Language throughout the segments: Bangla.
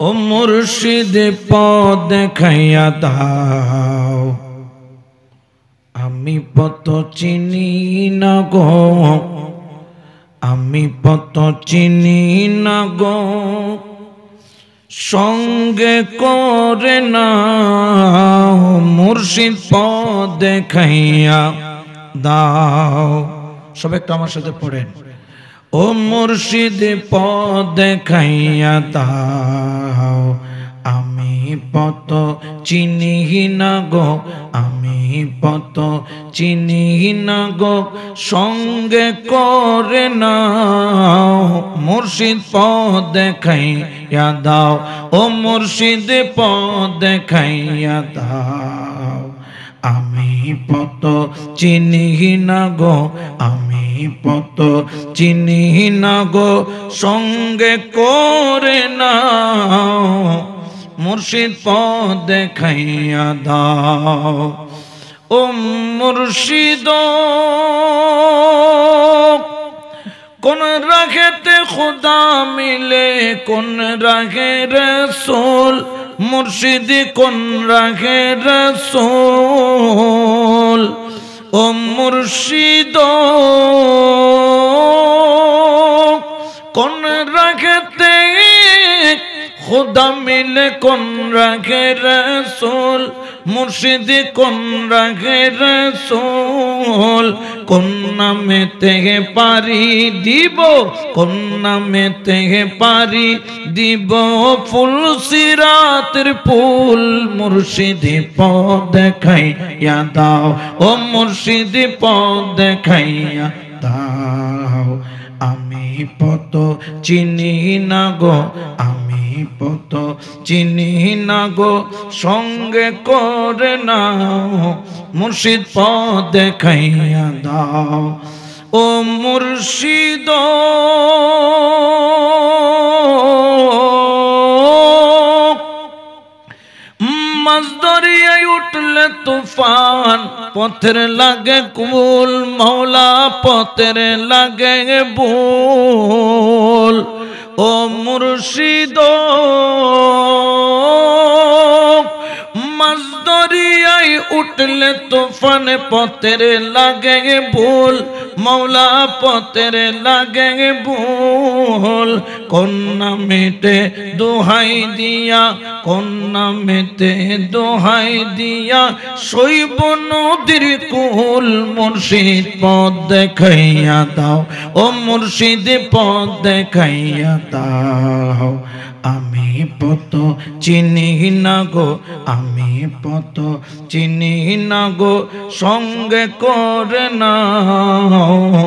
ও মুর্শিদ পথ দেখাইয়া দাও, আমি পথ চিনি না গো, আমি পথ চিনি না গো, সঙ্গে করে না মুর্শিদ পথ দেখাইয়া দাও। সব একটু আমার সাথে পড়েন। ও মুর্শিদ পথ দেখাইয়া দাও, আমি পথ চিনি না গো, আমি পথ চিনি না গো, সঙ্গে করে না মুর্শিদ পথ দেখাইয়া দাও। ও মুর্শিদ পথ দেখাইয়া দাও, আমি পথ চিনি না গো, আমি পথ চিনি না গো, সঙ্গে করে না মুর্শিদ পথ দেখাইয়া দাও। ও মুর্শিদ কোন রাখেতে খুদা মিলে, কোন রাখে রসুল, মুর্শিদ কোন রাখে রসুল। ও মুর্শিদ কোন রাখেতে খুদা মিলে, কোন রাখে রসুল, মুর্শিদ কোন রাখে রসুল। কোন নামেতে পারি দিব, কোন নামেতে পারি দিব ফুল সিরাতের পুল, মুর্শিদ পথ দেখাইয়া দাও। ও মুর্শিদ পথ দেখাইয়া দাও, আমি পথ চিনি না গো, আমি পথ চিনি না গো, সঙ্গে করে নাও মুর্শিদ পথ দেখাইয়া দাও। ও মুর্শিদ মাছ দরিয়ায় উঠলে তুফান, পথের লাগে কুল, মৌলা পথের লাগে ভুল। ও মুর্শিদ মাছ দরিয়ায় উঠলে তুফান, পথের লাগে ভুল, মৌলা পথের লাগে ভুল। কোন নামেতে দোহাই দিয়া, কোন নামেতে দোহাই দিয়া, শৈব নদীর কুল, মুর্শিদ পথ দেখাইয়া দাও। ও মুর্শিদ পথ দেখাইয়া দাও, আমি পথ চিনি না গো, আমি পথ চিনি না গো, সঙ্গে করে নাও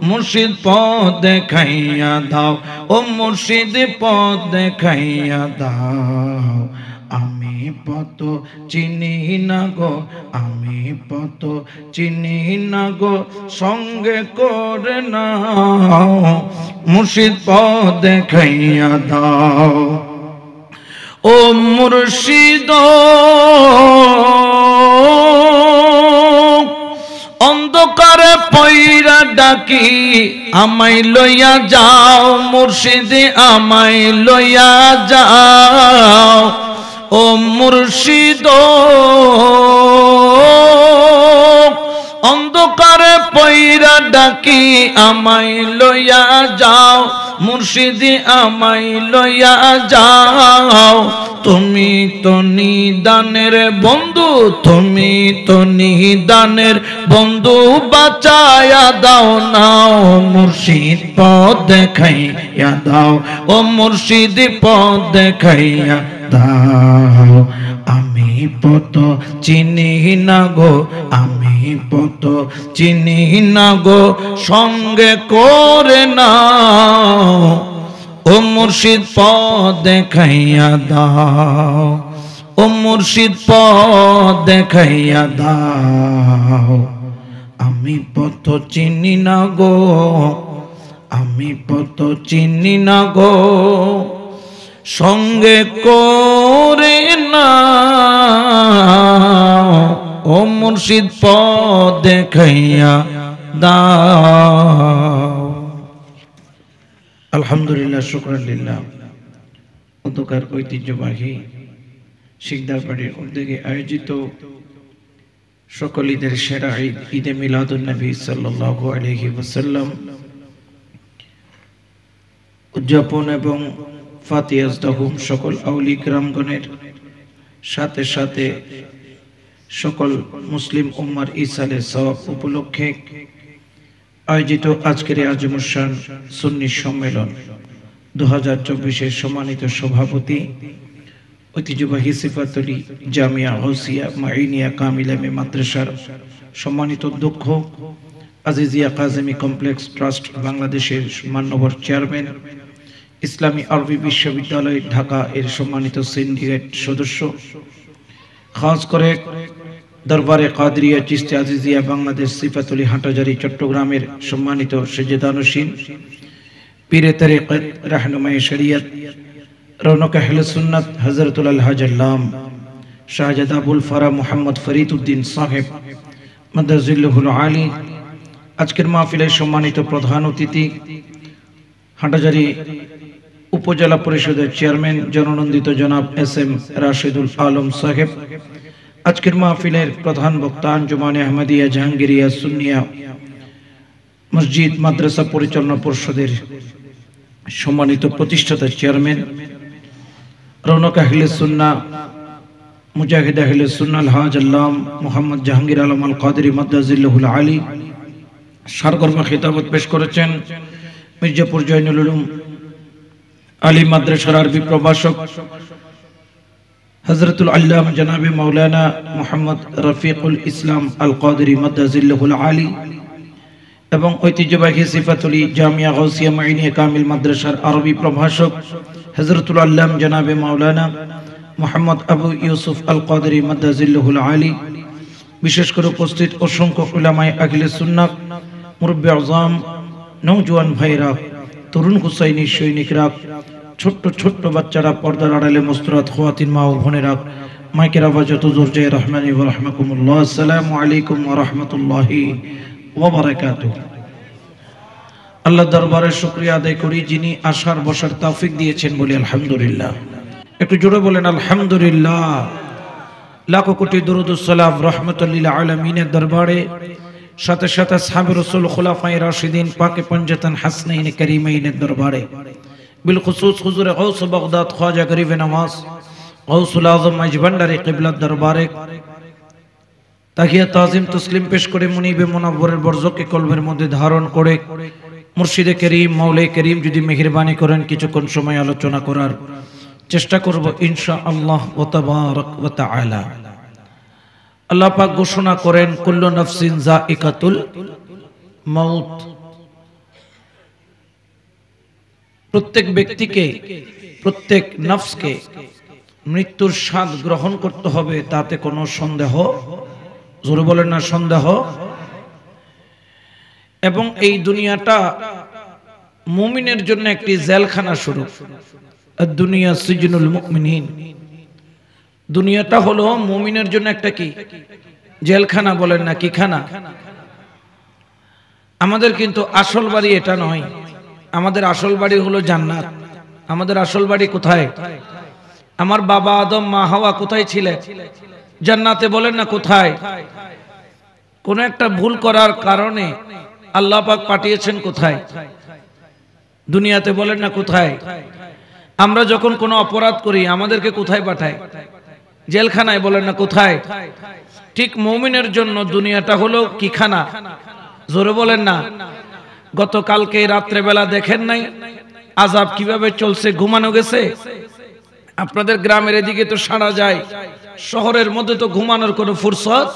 মুর্শিদ পথ দেখাইয়া দাও। ও মুর্শিদ পথ দেখাইয়া দাও, আমি পথ চিনি না গো, আমি পথ চিনি না গো, সঙ্গে করে নাও মুর্শিদ পথ দেখাইয়া দাও। ও মুর্শিদ অন্ধকারে পয়রা ডাকি, আমায় লইয়া যাও মুর্শিদ, আমায় লইয়া যাও। ও মুর্শিদ অন্ধকারে পয়রা ডাকি, আমায় লইয়া যাও মুর্শিদ, আমায় লইয়া যাও। তুমি তো নিদানের বন্ধু, তুমি তো নিদানের বন্ধু, বাঁচায়া দাও নাও মুর্শিদ পথ দেখাইয়া দাও। ও মুর্শিদ পথ দেখাইয়া দাও, আমি পথ চিনি না গো, আমি পথ চিনি না গো, সঙ্গে করে নাও ও মুর্শিদ পথ দেখাইয়া দাও। ও মুর্শিদ পথ দেখাইয়া দাও, আমি পথ চিনি না গো, আমি পথ চিনি না গো, সঙ্গে করে নাও ও মুর্শিদ পথ দেখাইয়া দাও। আলহামদুলিল্লাহ, শুকরান লিল্লাহ। অন্ধকার ঐতিহ্যবাহী শিকদার বাড়ির উদ্যোগে আয়োজিত সকল ঈদের সেরা ঈদ ঈদে মিলাদুন নবী সাল্লাল্লাহু আলাইহি ওয়াসাল্লাম উদযাপন এবং ফাতিহাজদাহুম সকল আউলি কিরামগণের সাথে সাথে সকল মুসলিম উম্মার ইসালে সওয়াব উপলক্ষে আয়োজিত আজকের আজমুশান সুন্নি সম্মেলন 2024 সম্মানিত সভাপতি ঐতিহ্যবাহী সিফাতুলি জামিয়া গাউসিয়া মাইনিয়া কামিলা মাদ্রাসার সম্মানিত অধ্যক্ষ আজিজিয়া কাজেমি কমপ্লেক্স ট্রাস্ট বাংলাদেশের মাননীয় চেয়ারম্যান ইসলামী আরবি বিশ্ববিদ্যালয় ঢাকা এর সম্মানিত সিন্ডিকেট সদস্য খাস করে দরবারে কাদরিয়া চিশতি আজিজিয়া বাংলাদেশ সিফাতুলি হাটাজারি চট্টগ্রামের সম্মানিত সেজদানশীন পীরে তরিকত রাহনুমায়ে শরিয়ত রৌনক আহলে সুন্নাত হযরতুল আলহাজ আল্লাম শাহজাদা আবুল ফারা মুহাম্মদ ফরিদ উদ্দিন সাহেব মাদাজিল্লুহুল আলী আজকের মাহফিলের সম্মানিত প্রধান অতিথি হাটাজারি উপজেলা পরিষদের চেয়ারম্যান জননন্দিত জনাব এস.এম. রাশিদুল আলম সাহেব আজকের মাহফিলের প্রধান বক্তা আঞ্জুমানে আহমদিয়া জাহাঙ্গীরিয়া সুন্নিয়া মসজিদ মাদ্রাসা পরিচালনা পরিষদের সম্মানিত প্রতিষ্ঠাতা চেয়ারম্যান রৌনক আহলে সুন্নাহ মুজাহিদ আহলে সুন্নাহ আলহাজ আল্লাম মুহাম্মদ জাহাঙ্গীর আলম আল কাদেরী মাদাজিল্লুহুল আলী সারগর্বা খিতাবত পেশ করেছেন মির্জাপুর জয়নুল উলুম আলী মাদ্রাসার আরবি প্রভাষক হযরতুল আল্লাম জনাবে মাওলানা মুহাম্মদ রফিকুল ইসলাম আল কাদেরী মাদাজিল্লুহুল আলী এবং ঐতিহ্যবাহী সিফাতুলি জামিয়া গাউসিয়া মাইনিয়া কামিল মাদ্রাসার আরবি প্রভাষক হযরতুল আল্লাম জনাবে মাওলানা মুহাম্মদ আবু ইউসুফ আল কাদেরী মাদাজিল্লুহুল আলী বিশেষ করে উপস্থিত অসংখ্য উলামায়ে আহলে সুন্নাহ মুরব্বি আযম নওজোয়ান ভাইরা তরুণ হুসাইনি সৈনিকরা ছোট্ট ছোট্ট বাচ্চারা পর্দার আড়ালে মুস্তরাত খাওয়াতিন মা ও বোনেরা মাইকের আওয়াজে হুজুর জয় রহমানি ওয়া রাহমাকুমুল্লাহ আসসালামু আলাইকুম ওয়া রাহমাতুল্লাহি ওয়া বারাকাতুহু আল্লাহ দরবারে শুকরিয়া আদায় করি যিনি আসার বসার তৌফিক দিয়েছেন বলি আলহামদুলিল্লাহ একটু জোরে বলেন আলহামদুলিল্লাহ লাখো কোটি দরুদ ও সালাম রাহমাতুল লিল আলামিনের দরবারে সাথে সাথে সাহাবে রাসূল খুলাফায়ে রাশিদিন পাকে পঞ্জাতন হাসনাইন করিমাইনের দরবারে বিল খুসুস হুজুর গাউস বাগদাদ খাজা গরিব নওয়াজ গাউসুল আযম মজবন্ডারি কিবলার দরবারে তাহিয়া তাজিম তসলিম পেশ করে মুনিবে মুনাওয়ারের বরজকে কলবের মধ্যে ধারণ করে মুর্শিদে করিম মাওলাই করিম যদি মেহেরবানি করেন কিছুক্ষণ সময় আলোচনা করার চেষ্টা করব ইনশাআল্লাহ ওয়া তাবারাক ওয়া তাআলা আল্লাহ পাক ঘোষণা করেন কুল্লু নাফসিন যায়িকাতুল মাউত প্রত্যেক ব্যক্তিকে প্রত্যেক নফসকে মৃত্যুর স্বাদ গ্রহণ করতে হবে তাতে কোনো সন্দেহ জোরে বলেন না সন্দেহ এবং এই দুনিয়াটা মুমিনের জন্য একটি জেলখানা স্বরূপ দুনিয়া সিজনুল মুমিনিন দুনিয়াটা হলো মুমিনের জন্য একটা কি জেলখানা বলেন না কি খানা আমাদের কিন্তু আসল বাড়ি এটা নয় আমাদের আসল বাড়ি হলো জান্নাত আমাদের আসল বাড়ি কোথায় আমার বাবা আদম মা হাওয়া কোথায় ছিলেন জান্নাতে বলেন না কোথায় কোন একটা ভুল করার কারণে আল্লাহ পাক পাঠিয়েছেন কোথায় দুনিয়াতে বলেন না কোথায় আমরা যখন কোনো অপরাধ করি আমাদেরকে কোথায় পাঠায় জেলখানায় বলেন না কোথায় ঠিক মুমিনের জন্য দুনিয়াটা হলো কি খানা জোরে বলেন না গতকালকে রাত্রে বেলা দেখেন নাই আযাব কিভাবে চলছে ঘুমানো গেছে আপনাদের গ্রামের এদিকে তো সারা যায় শহরের মধ্যে তো ঘুমানোর কোনো ফুরসত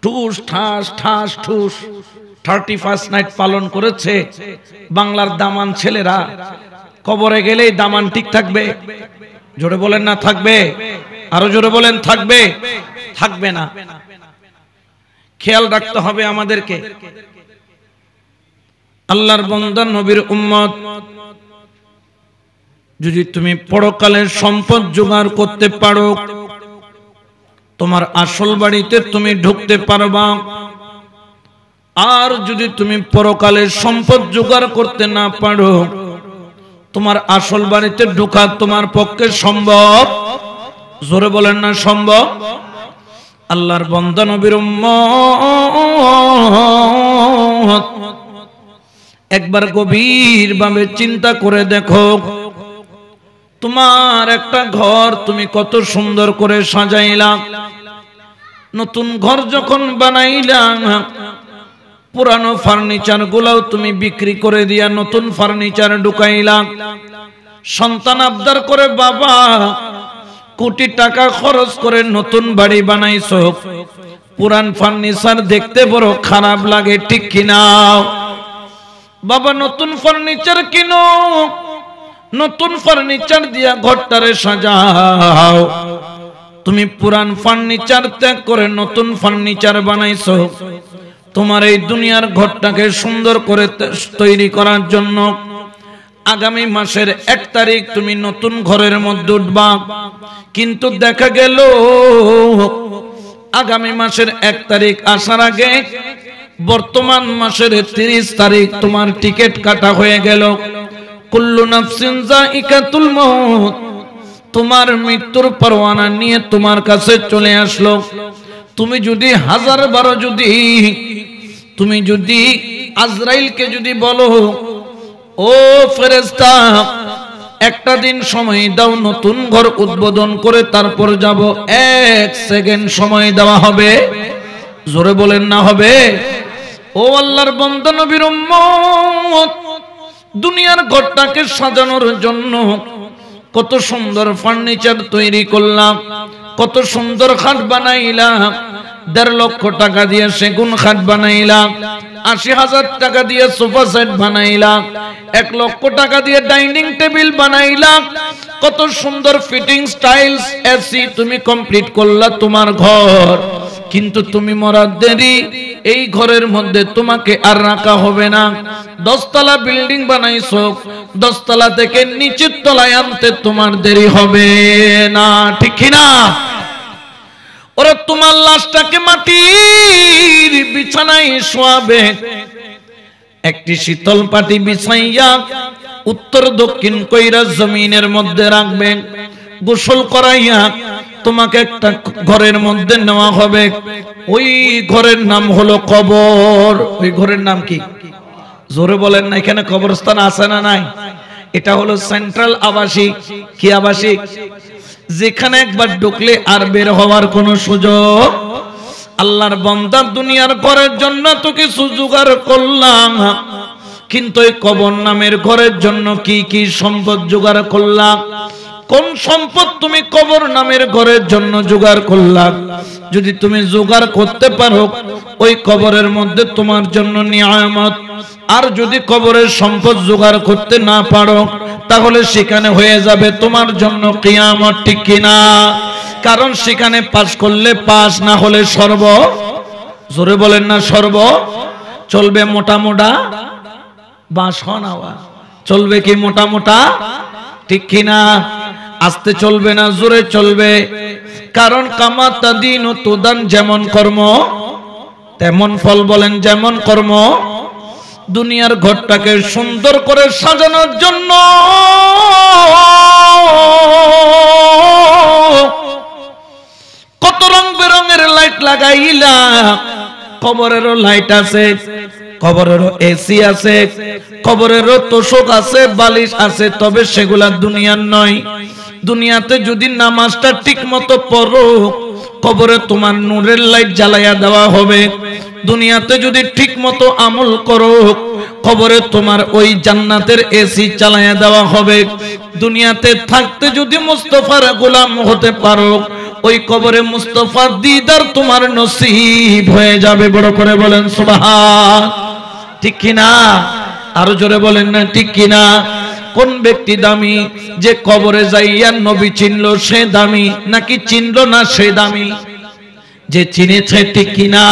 ঠুস ঠাস ঠাস ঠুস 31 নাইট পালন করেছে বাংলার দামান ছেলেরা কবরে গেলেই দামান ঠিক থাকবে জোরে বলেন না থাকবে আরো জোরে বলেন থাকবে থাকবে না খেয়াল রাখতে হবে আমাদেরকে আল্লাহর বান্দা নবীর উম্মত যদি তুমি পরকালের সম্পদ জোগাড় করতে পারো তোমার আসল বাড়িতে তুমি ঢুকতে পারবা আর যদি তুমি পরকালের সম্পদ জোগাড় করতে না পারো তোমার আসল বাড়িতে ঢোকা তোমার পক্ষে সম্ভব? জোরে বলেন না সম্ভব? আল্লাহর বান্দা নবীর উম্মত, একবার গভীরভাবে চিন্তা করে দেখো, তোমার একটা ঘর তুমি কত সুন্দর করে সাজাইলা। নতুন ঘর যখন বানাইলা, পুরানো ফার্নিচার গুলাও তুমি বিক্রি করে দিয়া নতুন ফার্নিচার ঢুকাইলা। সন্তান আবদার করে, বাবা কোটি টাকা খরচ করে নতুন বাড়ি বানাইছো, পুরান ফার্নিচার দেখতে বড় খারাপ লাগে, ঠিক কিনা? বাবা নতুন ফার্নিচার কিনো, নতুন ফার্নিচার দিয়া ঘরটারে সাজাও। তুমি পুরান ফার্নিচার ত্যাগ করে নতুন ফার্নিচার বানাইছো। তোমার এই দুনিয়ার ঘরটাকে সুন্দর করে তৈরি করার জন্য আগামী মাসের 1 তারিখ তুমি নতুন ঘরের মধ্যে উঠবা। কিন্তু দেখা গেল আগামী মাসের 1 তারিখ আসার আগে বর্তমান মাসের 30 তারিখ তোমার টিকিট কাটা হয়ে গেল। কুল্লু নাফসিন যায়িকাতুল মউত, তোমার মৃত্যুর পরোয়ানা নিয়ে তোমার কাছে চলে আসলো। তুমি যদি 1000 তুমি যদি আজরাইলকে যদি বলো, ও ফেরেশতা একটা দিন সময় দাও, নতুন ঘর উদ্বোধন করে তারপর যাব, 1 সেকেন্ড সময় দেওয়া হবে? জোরে বলেন না হবে? ও আল্লাহর বান্দা নবীর উম্মত, দুনিয়ার ঘরটাকে সাজানোর জন্য কত সুন্দর ফার্নিচার তৈরি করলাম, কত সুন্দর খাট বানাইলাম। 1.5 লক্ষ টাকা দিয়ে সেগুন খাট বানাইলাম, 80,000 টাকা দিয়ে সোফা সেট বানাইলাম, 1 লক্ষ টাকা দিয়ে ডাইনিং টেবিল বানাইলাম। কত সুন্দর ফিটিং স্টাইলস এসি তুমি কমপ্লিট করলা তোমার ঘর। কিন্তু তুমি মরার দেরি, এই ঘরের মধ্যে তোমাকে আর রাখা হবে না। 10 তলা বিল্ডিং বানাইছো, 10 তলা থেকে নিচের তলায় আনতে তোমার দেরি হবে না, ঠিক কিনা? ওরা তোমার লাশটাকে মাটির বিছানায় শোয়াবে, একটি শীতল পাটি বিছাইয়া উত্তর দক্ষিণ কইরা জমিনের মধ্যে রাখবেন। গোসল করাইয়া তোমাকে একটা ঘরের মধ্যে নেওয়া হবে। ওই ঘরের নাম হলো কবর। ওই ঘরের নাম কি? জোরে বলেন না। এখানে কবরস্থান আছে না নাই? এটা হলো সেন্ট্রাল আবাসিক। কি আবাসিক? যেখানে একবার ঢুকলে আর বের হওয়ার কোনো সুযোগ। আল্লাহর বান্দা দুনিয়ার ঘরের জন্য তো কিছু জোগাড় করলাম, কিন্তু এই কবর নামের ঘরের জন্য কি কি সম্পদ জোগাড় করলাম? কোন সম্পদ তুমি কবর নামের ঘরের জন্য জোগাড় করলা? যদি তুমি জোগাড় করতে পারো, ওই কবরের মধ্যে তোমার জন্য নিয়ামত। আর যদি কবরের সম্পদ জোগাড় করতে না পারো, তাহলে সেখানে হয়ে যাবে তোমার জন্য কিয়ামত, ঠিক কিনা? কারণ সেখানে পাস করলে পাস, না হলে সর্ব। জোরে বলেন না সর্ব। চলবে মোটা মোটা বাস হওয়া, চলবে কি মোটা মোটা, ঠিক কিনা? আস্তে চলবে না, জোরে চলবে। কারণ কামাতা দিন ও তুদান, যেমন কর্ম তেমন ফল। বলেন যেমন কর্ম। দুনিয়ার ঘরটাকে সুন্দর করে সাজানোর জন্য কত রং বেরঙের লাইট লাগাইলা। কবরেরও লাইট আছে, কবরেরও এসি আছে, কবরেরও তোষক আছে, বালিশ আছে, তবে সেগুলা দুনিয়ার নয়। দুনিয়াতে যদি নামাজটা ঠিক মতো পড়ো, কবরে তোমার নূরের লাইট জ্বালাইয়া দেওয়া হবে। দুনিয়াতে যদি ঠিক মতো আমল করো, কবরে তোমার ওই জান্নাতের এসি চালাইয়া দেওয়া হবে। দুনিয়াতে থাকতে যদি মুস্তাফার গোলাম হতে পারো, ওই কবরে মুস্তাফার দিদার তোমার নসিব হয়ে যাবে। বড় করে বলেন সুবহান, ঠিক কিনা? আরো জোরে বলেন না, ঠিক কিনা? কোন ব্যক্তি দামি? যে কবরে যাইয়া নবী চিনল সে দামি, নাকি চিনল না সে দামি? যে চিনেছে, ঠিক কিনা?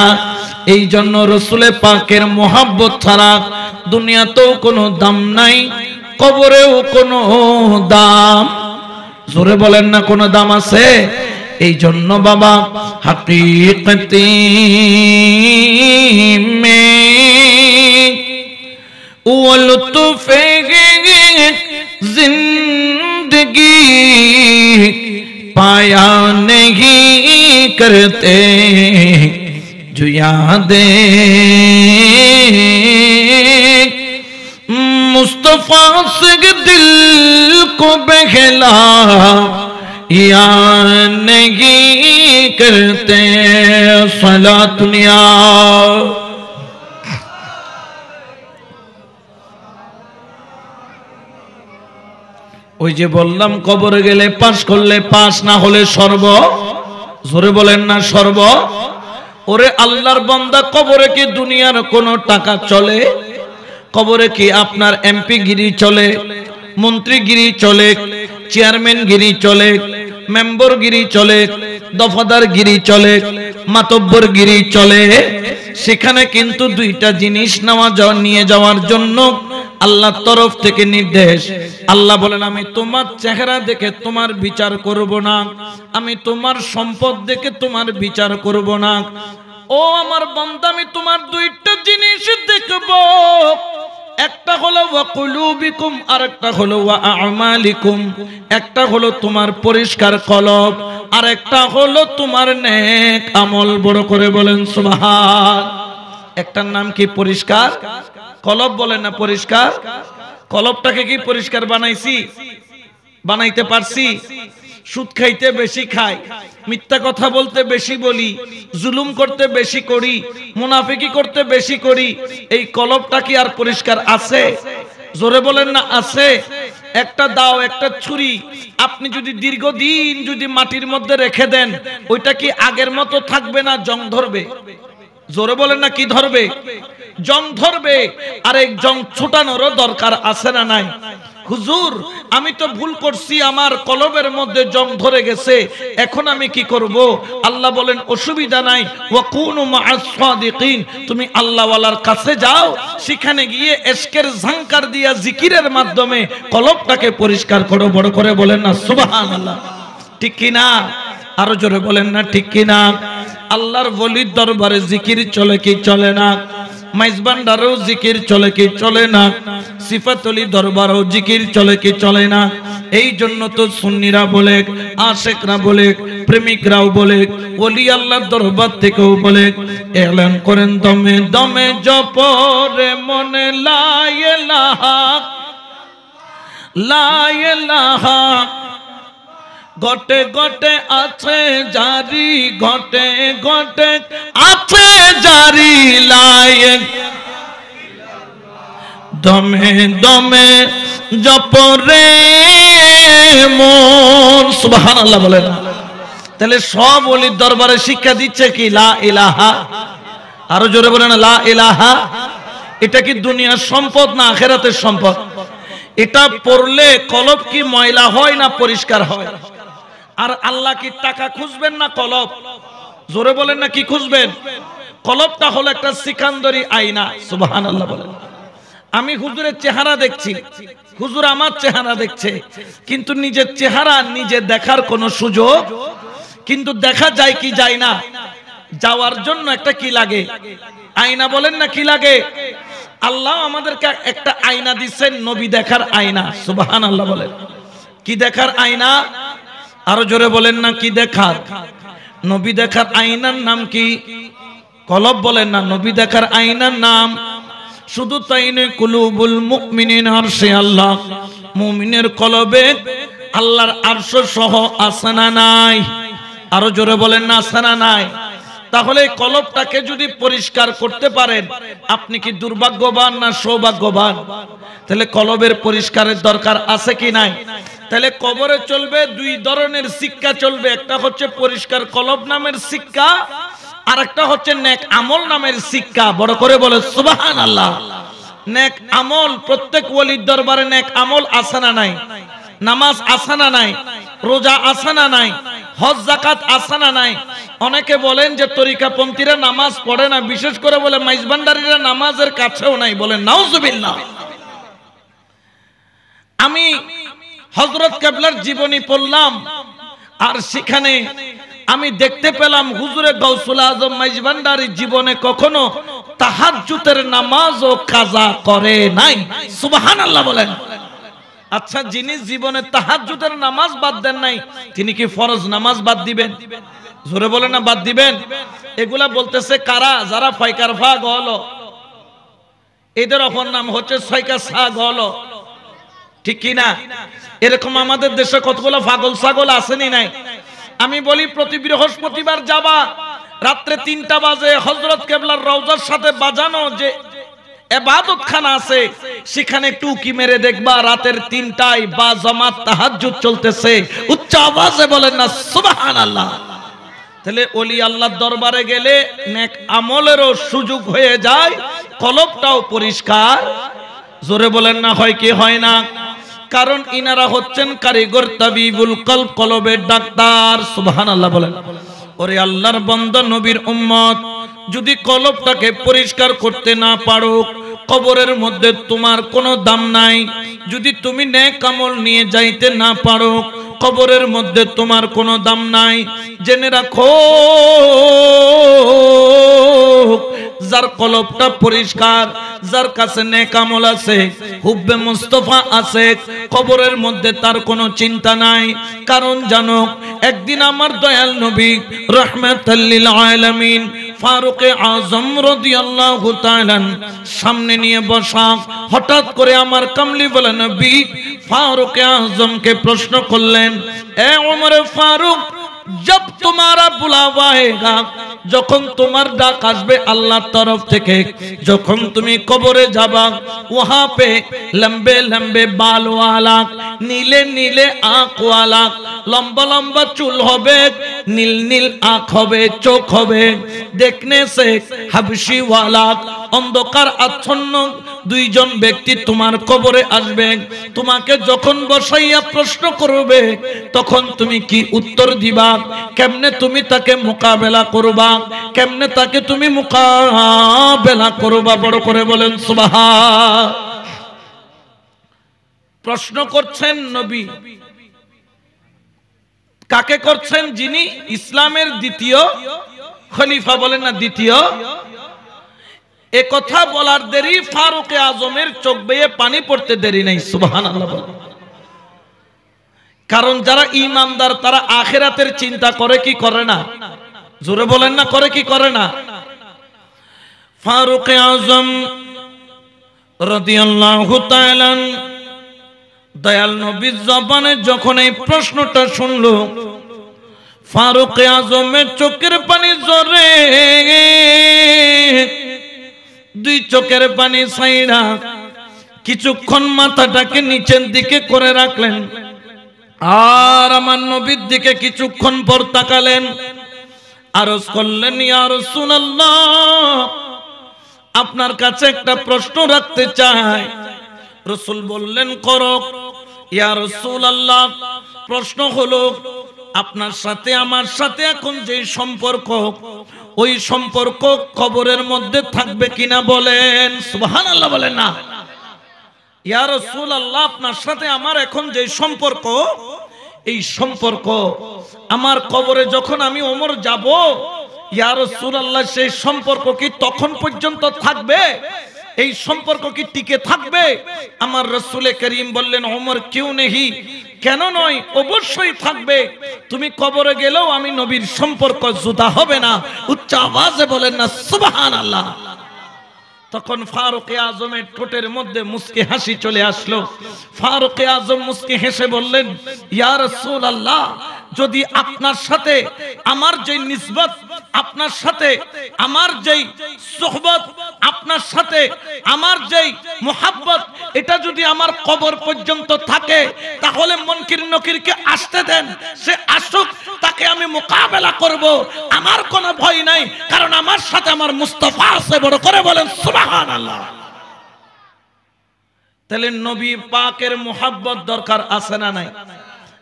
এই জন্য রসুলে পাকের মোহাব্বত ছাড়া দুনিয়াতেও কোনো দাম নাই, কবরেও কোনো দাম। জোরে বলেন না, কোনো দাম আছে? এই জন্য বাবা হাকিকতি মে ও লুতুফে जिंदगी पाया नहीं करते जो यादें मुस्तफा से दिल को बहला या नहीं करते सलातुनिया ওই যে বললাম কবরে গেলে পাস করলে পাস না হলে সর্ব জোরে বলেন না সর্ব ওরে আল্লাহর বান্দা কবরে কি দুনিয়ার কোনো টাকা চলে কবরে কি আপনার এমপি গিরি চলে মন্ত্রী গিরি চলে চেয়ারম্যান গিরি চলে মেম্বার গিরি চলে দফাদার গিরি চলে মাতব্বর গিরি চলে সেখানে কিন্তু দুইটা জিনিস নিয়ে যাওয়ার জন্য আল্লাহর তরফ থেকে নির্দেশ আল্লাহ বলেন আমি তোমার চেহারা দেখে তোমার বিচার করব না আমি তোমার সম্পদ দেখে তোমার বিচার করব না ও আমার বান্দা আমি তোমার দুইটা জিনিস দেখব একটা হলো ওয়া কুলুবিকুম আর একটা হলো ওয়া আমালিকুম একটা হলো তোমার পরিষ্কার কলব আর একটা হলো তোমার নেক আমল বড় করে বলেন সুবহান একটার নাম কি পরিষ্কার কলব বলেন না পরিষ্কার কলবটাকে কি পরিষ্কার বানাইতে পারছি সুদ খাইতে বেশি খাই মিথ্যা কথা বলতে বেশি বলি জুলুম করতে বেশি করি মুনাফিকি করতে বেশি করি এই কলবটা কি আর পরিষ্কার আছে জোরে বলেন না আছে একটা দাও একটা ছুরি আপনি যদি দীর্ঘদিন যদি মাটির মধ্যে রেখে দেন ওইটা কি আগের মতো থাকবে না জং ধরবে জোরে বলেন না কি ধরবে জং ধরবে আর এই জং ছোটানোরও দরকার আছে না নাই হুজুর আমি তো ভুল করছি আমার কলবের মধ্যে জং ধরে গেছে এখন আমি কি করব আল্লাহ বলেন অসুবিধা নাই ওয়া কুনু মা'আস সাদিকিন তুমি আল্লাহওয়ালার কাছে যাও সেখানে গিয়ে ইশকের ঝংকার দিয়া জিকিরের মাধ্যমে কলবটাকে পরিষ্কার করো বড় করে বলেন না সুবহানাল্লাহ ঠিক কি না আরো জোরে বলেন না ঠিক কি না আল্লাহর ওলির দরবারে জিকির চলে কি চলে না মাইজবান্ডারও জিকির চলে কি চলে না সিফাতুলি দরবারও জিকির চলে কি চলে না এই জন্য তো সুন্নিরা বলে আশিকরা বলে প্রেমিকরাও বলে ওলি আল্লাহর দরবার থেকেও বলে এলান করেন দমে দমে জপরে মনে লা ইলাহা লা ইলাহা গটে গটে আছে জারি গটে গটে আছে জারি লায়ে দমে দমে জপরে মন সুবহানাল্লাহ বলেন তাহলে সব ওলির দরবারে শিক্ষা দিচ্ছে কি লা ইলাহা আরো জোরে বলেন লা ইলাহা এটা কি দুনিয়ার সম্পদ না আখিরাতের সম্পদ এটা পড়লে কলব কি ময়লা হয় না পরিষ্কার হয় আর আল্লাহ কি টাকা খুঁজবেন না কলব জোরে বলেন না কি খুঁজবেন কলবটা হলো একটা সিকান্দরি আয়না সুবহানাল্লাহ বলেন আমি হুজুরের চেহারা দেখছি হুজুর আমার চেহারা দেখছে কিন্তু নিজের চেহারা নিজে দেখার কোনো সুযোগ কিন্তু দেখা যায় কি যায় না যাওয়ার জন্য একটা কি লাগে আয়না বলেন না কি লাগে আল্লাহ আমাদেরকে একটা আয়না দিচ্ছেন নবী দেখার আয়না সুবহানাল্লাহ বলেন কি দেখার আয়না আরো জোরে বলেন না কি দেখার নবী দেখার আয়নার নাম কি কলব বলেন না নবী দেখার আয়নার নাম শুধু তাই নয় কুলুবুল মুমিনিন আরশে আল্লাহ মুমিনের কলবে আল্লাহর আরশ সহ আছে না নাই আরো জোরে বলেন না আছে না নাই তাহলে কলবটাকে যদি পরিষ্কার করতে পারেন আপনি কি দুর্ভাগ্যবান না সৌভাগ্যবান তাহলে কলবের পরিষ্কারের দরকার আছে কি নাই তাহলে কবরে চলবে দুই ধরনের শিক্ষা চলবে একটা হচ্ছে পরিষ্কার কলব নামের শিক্ষা আর একটা হচ্ছে নেক আমল নামের শিক্ষা বড় করে বলে সুবহানাল্লাহ নেক আমল প্রত্যেক ওলির দরবারে নেক আমল আছে না নাই নামাজ আছে না নাই রোজা আছে না নাই হজ যাকাত আছে না নাই অনেকে বলেন যে তরিকাপন্থীরা নামাজ পড়ে না বিশেষ করে বলে মাইজবান্ডারীরা নামাজের কাছেও নাই বলেন নাউজুবিল্লাহ আমি হযরত কেবলার জীবনী পড়লাম আর সেখানে আমি দেখতে পেলাম হুজুরে গাউসুল আজম মাইজবান্ডারী জীবনে কখনো তাহাজ্জুদের নামাজও কাজা করে নাই সুবহানাল্লাহ বলেন আচ্ছা, যিনি জীবনে তাহাজ্জুদের নামাজ বাদ দেন নাই, তিনি কি ফরজ নামাজ বাদ দিবেন? জোরে বলে না বাদ দিবেন? এগুলা বলতেছে কারা? যারা ফাইকার ফা গল, এদের অপর নাম হচ্ছে ছয়কা সা গল, ঠিক কি না? এরকম আমাদের দেশে কতগুলো পাগল ছাগল আসেনি নাই? আমি বলি প্রতি বৃহস্পতিবার যাবা, রাত্রে ৩টা বাজে হযরত কেবলার রওজার সাথে বাজানো যে ইবাদতখানা আছে, সেখানে টুকি মেরে দেখবা রাতের ৩টায় বা জামাত তাহাজ্জুদ চলতেছে। উচ্চ আওয়াজে বলেন না সুবহানাল্লাহ। তাহলে ওলি আল্লাহর দরবারে গেলে নেক আমলেরও সুযোগ হয়ে যায়, কলবটাও পরিষ্কার। জোরে বলেন না হয় কি হয় না? কারণ ইনারা হচ্ছেন কারিগর, তাবিবুল কলব, কলবের ডাক্তার। সুবহানাল্লাহ বলেন। ওরে আল্লাহর বান্দা, নবীর উম্মত, যদি কলবটাকে পরিষ্কার করতে না পারো, কবরের মধ্যে তোমার কোনো দাম নাই। যদি তুমি নেক আমল নিয়ে যাইতে না পারো, কবরের মধ্যে তোমার কোনো দাম নাই। জেনে রাখো, যার কলবটা পরিষ্কার, যার কাছে নেক আমল আছে, হুব্বে মুস্তাফা আছে, কবরের মধ্যে তার কোনো চিন্তা নাই। কারণ জানো, একদিন আমার দয়াল নবী রাহমাতাল লিল আলামিন ফারুক আযম রাদিয়াল্লাহু তাআলা সামনে নিয়ে বসা, হঠাৎ করে আমার কামলি বলে নবী ফারুক আযমকে প্রশ্ন করলেন, এ ওমর ফারুক, जब तुम्हारा बुलावा आएगा, যখন তোমার ডাক আসবে আল্লাহর তরফ থেকে, যখন তুমি কবরে যাবা, ওহা পে লম্বে লম্বে বাল ওয়ালা, নীলে নীলে আঁখ ওয়ালা, লম্বা লম্বা চুল হবে, নীল নীল আঁখ হবে, চোখ হবে, দেখনে সে হাবশি ওয়ালা, অন্ধকার আচ্ছন্ন দুইজন ব্যক্তি তোমার কবরে আসবে। তোমাকে যখন বসাইয়া প্রশ্ন করবে, তখন তুমি কি উত্তর দিবা? কেমনে তুমি তাকে মোকাবেলা করবা? কেমনে তাকে তুমি মোকাবেলা করবা? বড় করে বলেন সুবহান। প্রশ্ন করছেন নবী। কাকে করছেন? যিনি ইসলামের দ্বিতীয় খলিফা, বলেন না দ্বিতীয়। এ কথা বলার দেরি ফারুক আজমের চোখ বেয়ে পানি পড়তে দেরি নাই। সুবহানাল্লাহ। কারণ যারা ঈমানদার, তারা আখিরাতের চিন্তা করে কি করে না? জোরে বলেন না, করে কি করে না? ফারুক আজম রাদিয়াল্লাহু তাআলা দয়াল নবীর জবানে যখন এই প্রশ্নটা শুনলো, ফারুক আজমের চোখের পানি ঝরে, দুই চোখের পানি ছাইড়া কিছুক্ষণ মাথাটাকে নিচের দিকে করে রাখলেন, আর আমার নবীর দিকে কিছুক্ষণ পর তাকালেন, আরজ করলেন, ইয়া রাসূলুল্লাহ, আপনার কাছে একটা প্রশ্ন রাখতে চাই। রাসূল বললেন, করো। ইয়া রাসূলুল্লাহ, প্রশ্ন হলো, আপনার সাথে আমার সাথে এখন যে সম্পর্ক, ওই সম্পর্ক কবরের মধ্যে থাকবে কিনা বলেন। সুবহানাল্লাহ বলেন না। ইয়া রাসূলুল্লাহ, আপনার সাথে আমার এখন যে সম্পর্ক, এই সম্পর্ক আমার কবরে যখন আমি ওমর যাব, ইয়া রাসূলুল্লাহ, সেই সম্পর্ক কি তখন পর্যন্ত থাকবে? এই সম্পর্ক কি টিকে থাকবে? আমার রাসূলে করিম বললেন, ওমর কিউ নেহি, কেন নয়, অবশ্যই থাকবে। তুমি কবরে গেলেও আমি নবীর সম্পর্ক জুদা হবে না। উচ্চ আওয়াজে বলেন না সুবহানাল্লাহ। তখন ফারুক আজমের ঠোঁটের মধ্যে মুস্কি হাসি চলে আসলো। ফারুক আজম মুস্কি হেসে বললেন, ইয়া রাসূলুল্লাহ, যদি আপনার সাথে আমার যে নিসবত, আপনার সাথে আমার যেই সোহবত, আপনার সাথে আমার যেই মুহাব্বত, এটা যদি আমার কবর পর্যন্ত থাকে, তাহলে মুনকির নকিরকে আসতে দেন, সে আসুক, তাকে আমি মোকাবেলা করব, আমার কোনো ভয় নাই, কারণ আমার সাথে আমার মুস্তাফা আছে। বড় করে বলেন সুবহানাল্লাহ। তাহলে নবী পাকের মুহাব্বত দরকার আছে না নাই?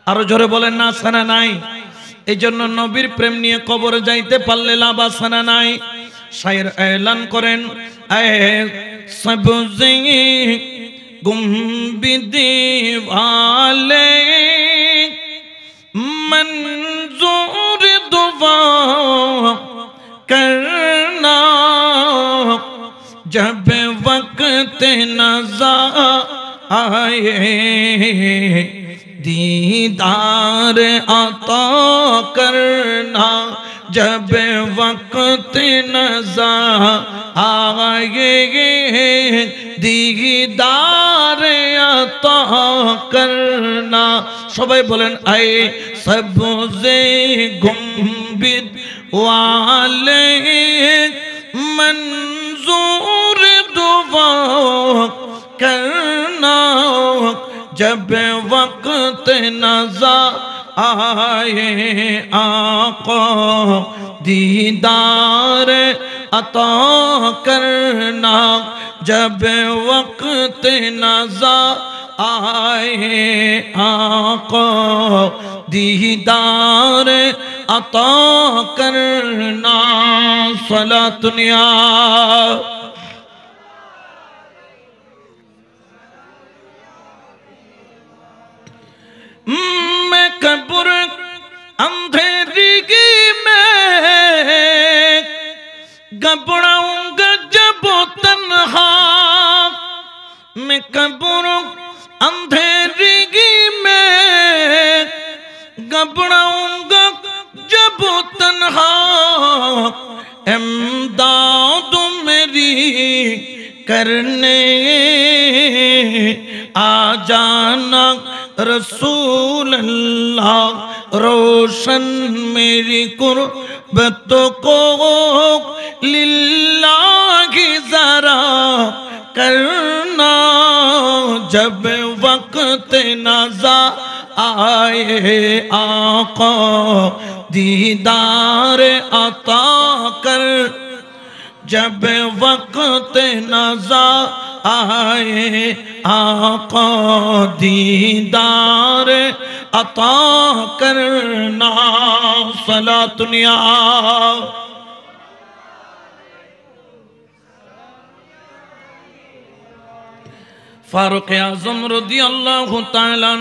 আরো জোরে বলেন না, আছে না নাই? এই জন্য নবীর প্রেম নিয়ে কবরে যাইতে পারলে লাভ আছে না নাই? শায়ের এলান করেন, এ সবজি গুম্বিদি ওয়ালে मंजूर दुआ करना, जब वक्त नज़ा आए दीदार अता करना जब वक्त नज़र आए दीदार अता करना सबाई बोलें आए सबसे गुंबिद वाले मंजूर दुआ करना जब वक्त नज़र आए आका दीदार अता करना जब वक्त नज़र आए आका दीदार अता करना सलातुनिया मैं कब्र अंधेरी में घबराऊंगा जब तन्हा मैं कब्र अंधेरी में घबराऊंगा जब तन्हा इमदाद मेरी करने आ जाना रसूल अल्लाह रोशन मेरी कुर्बतों को लिल्लाह जरा करना जब वक्त नज़र आए आका दीदार अता कर जब वक्त नज़र आए आका दीदार अता करना सलातुनिया फारूक आजम রাদিয়াল্লাহু তাআলা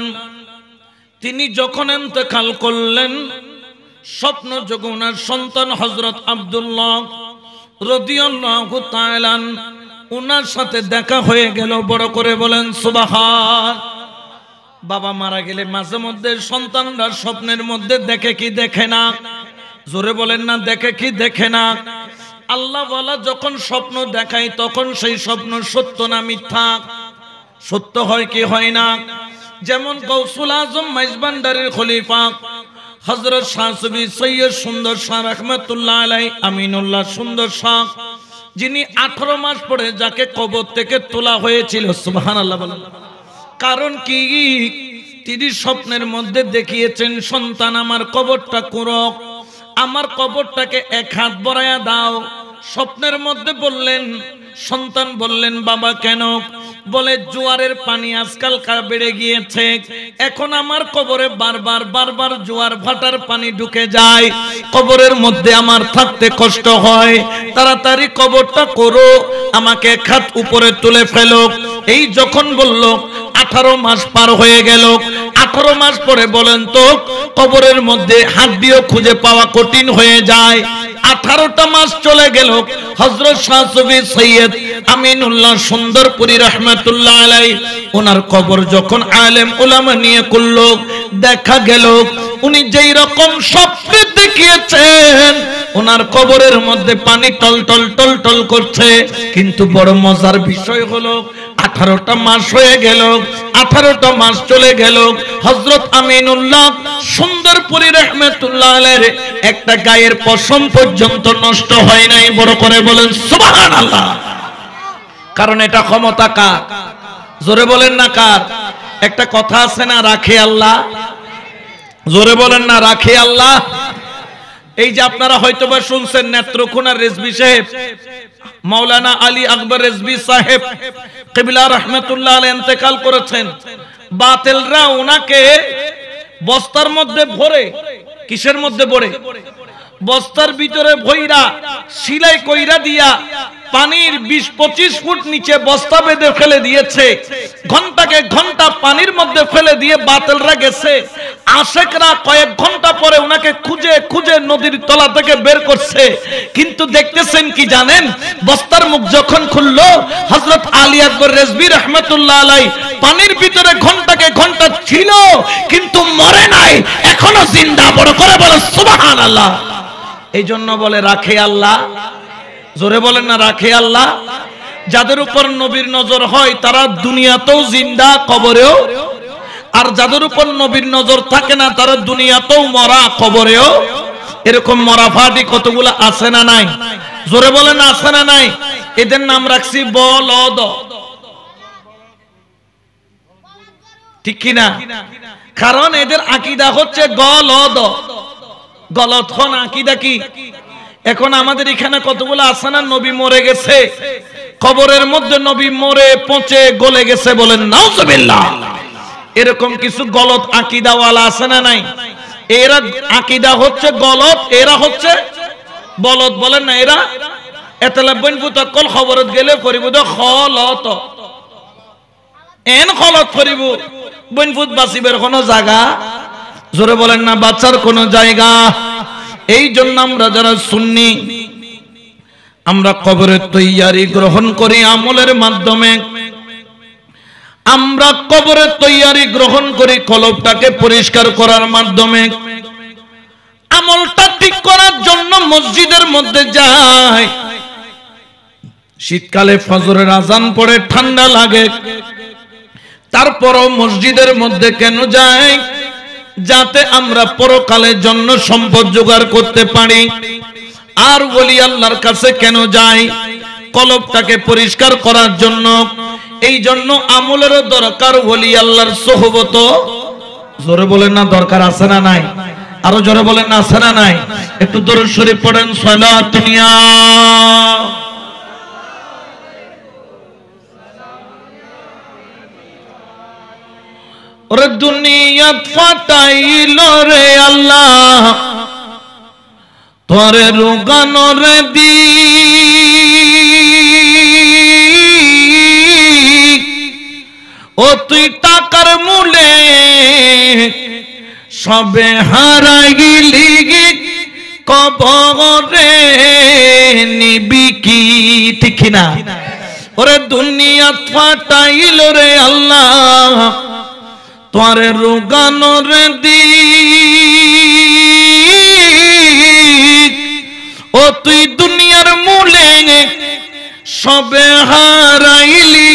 তিনি যখন ইন্তেকাল করলেন স্বপ্ন যোগে ওনার সন্তান হযরত আব্দুল্লাহ রাদিয়াল্লাহু তাআলা ওনার সাথে দেখা হয়ে গেল বড় করে বলেন সুবহান বাবা মারা গেলে মাঝে মধ্যে সন্তানরা স্বপ্নের মধ্যে দেখে কি দেখে না জোরে বলেন না দেখে কি দেখে না আল্লাহ ওয়ালা যখন স্বপ্ন দেখায় তখন সেই স্বপ্ন সত্য না মিথ্যা সত্য হয় কি হয় না যেমন গৌসুল আজম মাইজবান্ডারের খলিফা হযরত শাহ সুফি সৈয়দ সুন্দর শাহ রাহমাতুল্লাহ আলাইহি আমিনুল্লাহ সুন্দর শাহ যিনি 18 মাস পরে যাকে কবর থেকে তোলা হয়েছিল সুবহানাল্লাহ বলেন কারণ কি তিনি স্বপ্নের মধ্যে দেখিয়েছেন সন্তান আমার কবরটা কুরক আমার কবরটাকে এক হাত বড়ায়া দাও স্বপ্নের মধ্যে বললেন সন্তান বললেন বাবা কেন বলে জোয়ারের পানি আজকাল বেড়ে গিয়েছে এখন আমার কবরে বারবার জোয়ার ভাটার পানি ঢুকে যায় কবরের মধ্যে আমার থাকতে কষ্ট হয় তাড়াতাড়ি কবরটা করো আমাকে এক হাত উপরে তুলে ফেলো এই যখন বলল 18 মাস পার হয়ে গেল 18 মাস পরে বলেন তো কবরের মধ্যে হাড্ডিও খুঁজে পাওয়া কঠিন হয়ে যায় 18টা মাস চলে গেল হযরত শাহ সুফি সৈয়দ আমিনুল্লাহ সুন্দরপুরী রাহমাতুল্লাহ আলাইহি ওনার কবর যখন আলেম উলামা নিয়ে করল দেখা গেল উনি যেই রকম স্বপ্ন দেখিয়েছেন ওনার কবরের মধ্যে পানি টলটল টলটল করছে কিন্তু বড় মজার বিষয় হলো 18টা মাস হয়ে গেল 18টা মাস চলে গেল হযরত আমিনুল্লাহ সুন্দরপুরী রাহমাতুল্লাহ আলাইহি একটা গায়ের পশম পর্যন্ত নষ্ট হয় নাই বড় করে বলেন সুবহানাল্লাহ কারণ এটা ক্ষমতা কার জোরে বলেন না কার একটা কথা আছে না রাখে আল্লাহ জোরে বলেন না রাখে আল্লাহ এই যে আপনারা হয়তোবা শুনছেন নেত্রকোনার রেজবি সাহেব মাওলানা আলী আকবর রেজবি সাহেব কিবলা রাহমাতুল্লাহ আলাইহি ইন্তেকাল করেছেন বাতিলরা ওনাকে বস্তার মধ্যে ভরে কিসের মধ্যে ভরে বস্তার ভিতরে ভইরা সিলাই কইরা দিয়া পানির 20-25 ফুট নিচে বস্তা বেঁধে ফেলে দিয়েছে ঘন্টাকে ঘন্টা পানির মধ্যে ফেলে দিয়ে বাতিলরা গেছে আশেকরা কয়েক ঘন্টা পরে ওনাকে খুঁজে খুঁজে নদীর তলা থেকে বের করছে, কিন্তু দেখতেছেন কি জানেন, বস্তার মুখ যখন খুললো, হযরত আলী আকবর রেজভী রাহমাতুল্লাহ আলাইহি পানির ভিতরে ঘন্টাকে ঘন্টা ছিল, কিন্তু মরে নাই, এখনো জিন্দা। বড় করে বলো সুবহানাল্লাহ। এই জন্য বলে রাখে আল্লাহ, জোরে বলেন না রাখে আল্লাহ। যাদের উপর নবীর নজর হয় তারা দুনিয়াতেও জিন্দা, কবরেও। আর যাদের উপর নবীর নজর থাকে না তারা দুনিয়াতেও মরা, কবরেও। এরকম মরা ফাটি কতগুলো আছে না নাই? জোরে বলেন আছে না নাই? এদের নাম রাখছি বলদ, ঠিক কিনা? কারণ এদের আকীদা হচ্ছে গলদ। গলদ কোন আকীদা কি? এখন আমাদের এখানে কতগুলো আছে না, নবী মরে গেছে, কবরের মধ্যে নবী মরে পচে গলে গেছে, বলেন নাউজুবিল্লাহ। এরকম কিছু গলত আকীদাওয়ালা আছে না নাই? এরা আকীদা হচ্ছে গলত, এরা হচ্ছে বলদ, বলেন না? এরা এতলাবন ফুতাকল খবরত গেলে করিব তো খলত, এন খলত করিব, বনফুত বাসিবের কোনো জায়গা, জোরে বলেন না, বাচ্চার কোনো জায়গা। এই জন্য আমরা যারা সুন্নি, আমরা কবরের তৈয়ারি গ্রহণ করি আমলের মাধ্যমে। আমরা কবরের তৈয়ারি গ্রহণ করি কলবটাকে পরিষ্কার করার মাধ্যমে। আমলটা ঠিক করার জন্য মসজিদের মধ্যে যাই। শীতকালে ফজরের আজান পড়ে, ঠান্ডা লাগে, তারপরও মসজিদের মধ্যে কেন যাই? যাতে আমরা পরকালের জন্য সম্পদ জোগাড় করতে পারি। আর ওলি আল্লাহর কাছে কেন যাই? কলবটাকে পরিষ্কার করার জন্য। এই জন্য আমলের দরকার, ওলি আল্লাহর সোহবত, জোরে বলেন না দরকার আছে না নাই? আরো জোরে বলেন না আছে না নাই? একটু দরুদ শরীফ পড়েন, সালাতুনিয়া। ওরে দুনিয়াত ফাটাইল রে আল্লাহ, তোরে রোগানোর দি ও তুই টাকার মূলে সবে হারাই গেলি, কবরে নিবি কি, ঠিক না? ওরে দুনিয়াত ফাটাইল রে আল্লাহ, তোরে রোগানোর দি ও তুই দুনিয়ার মূলে সবে হারাইলি,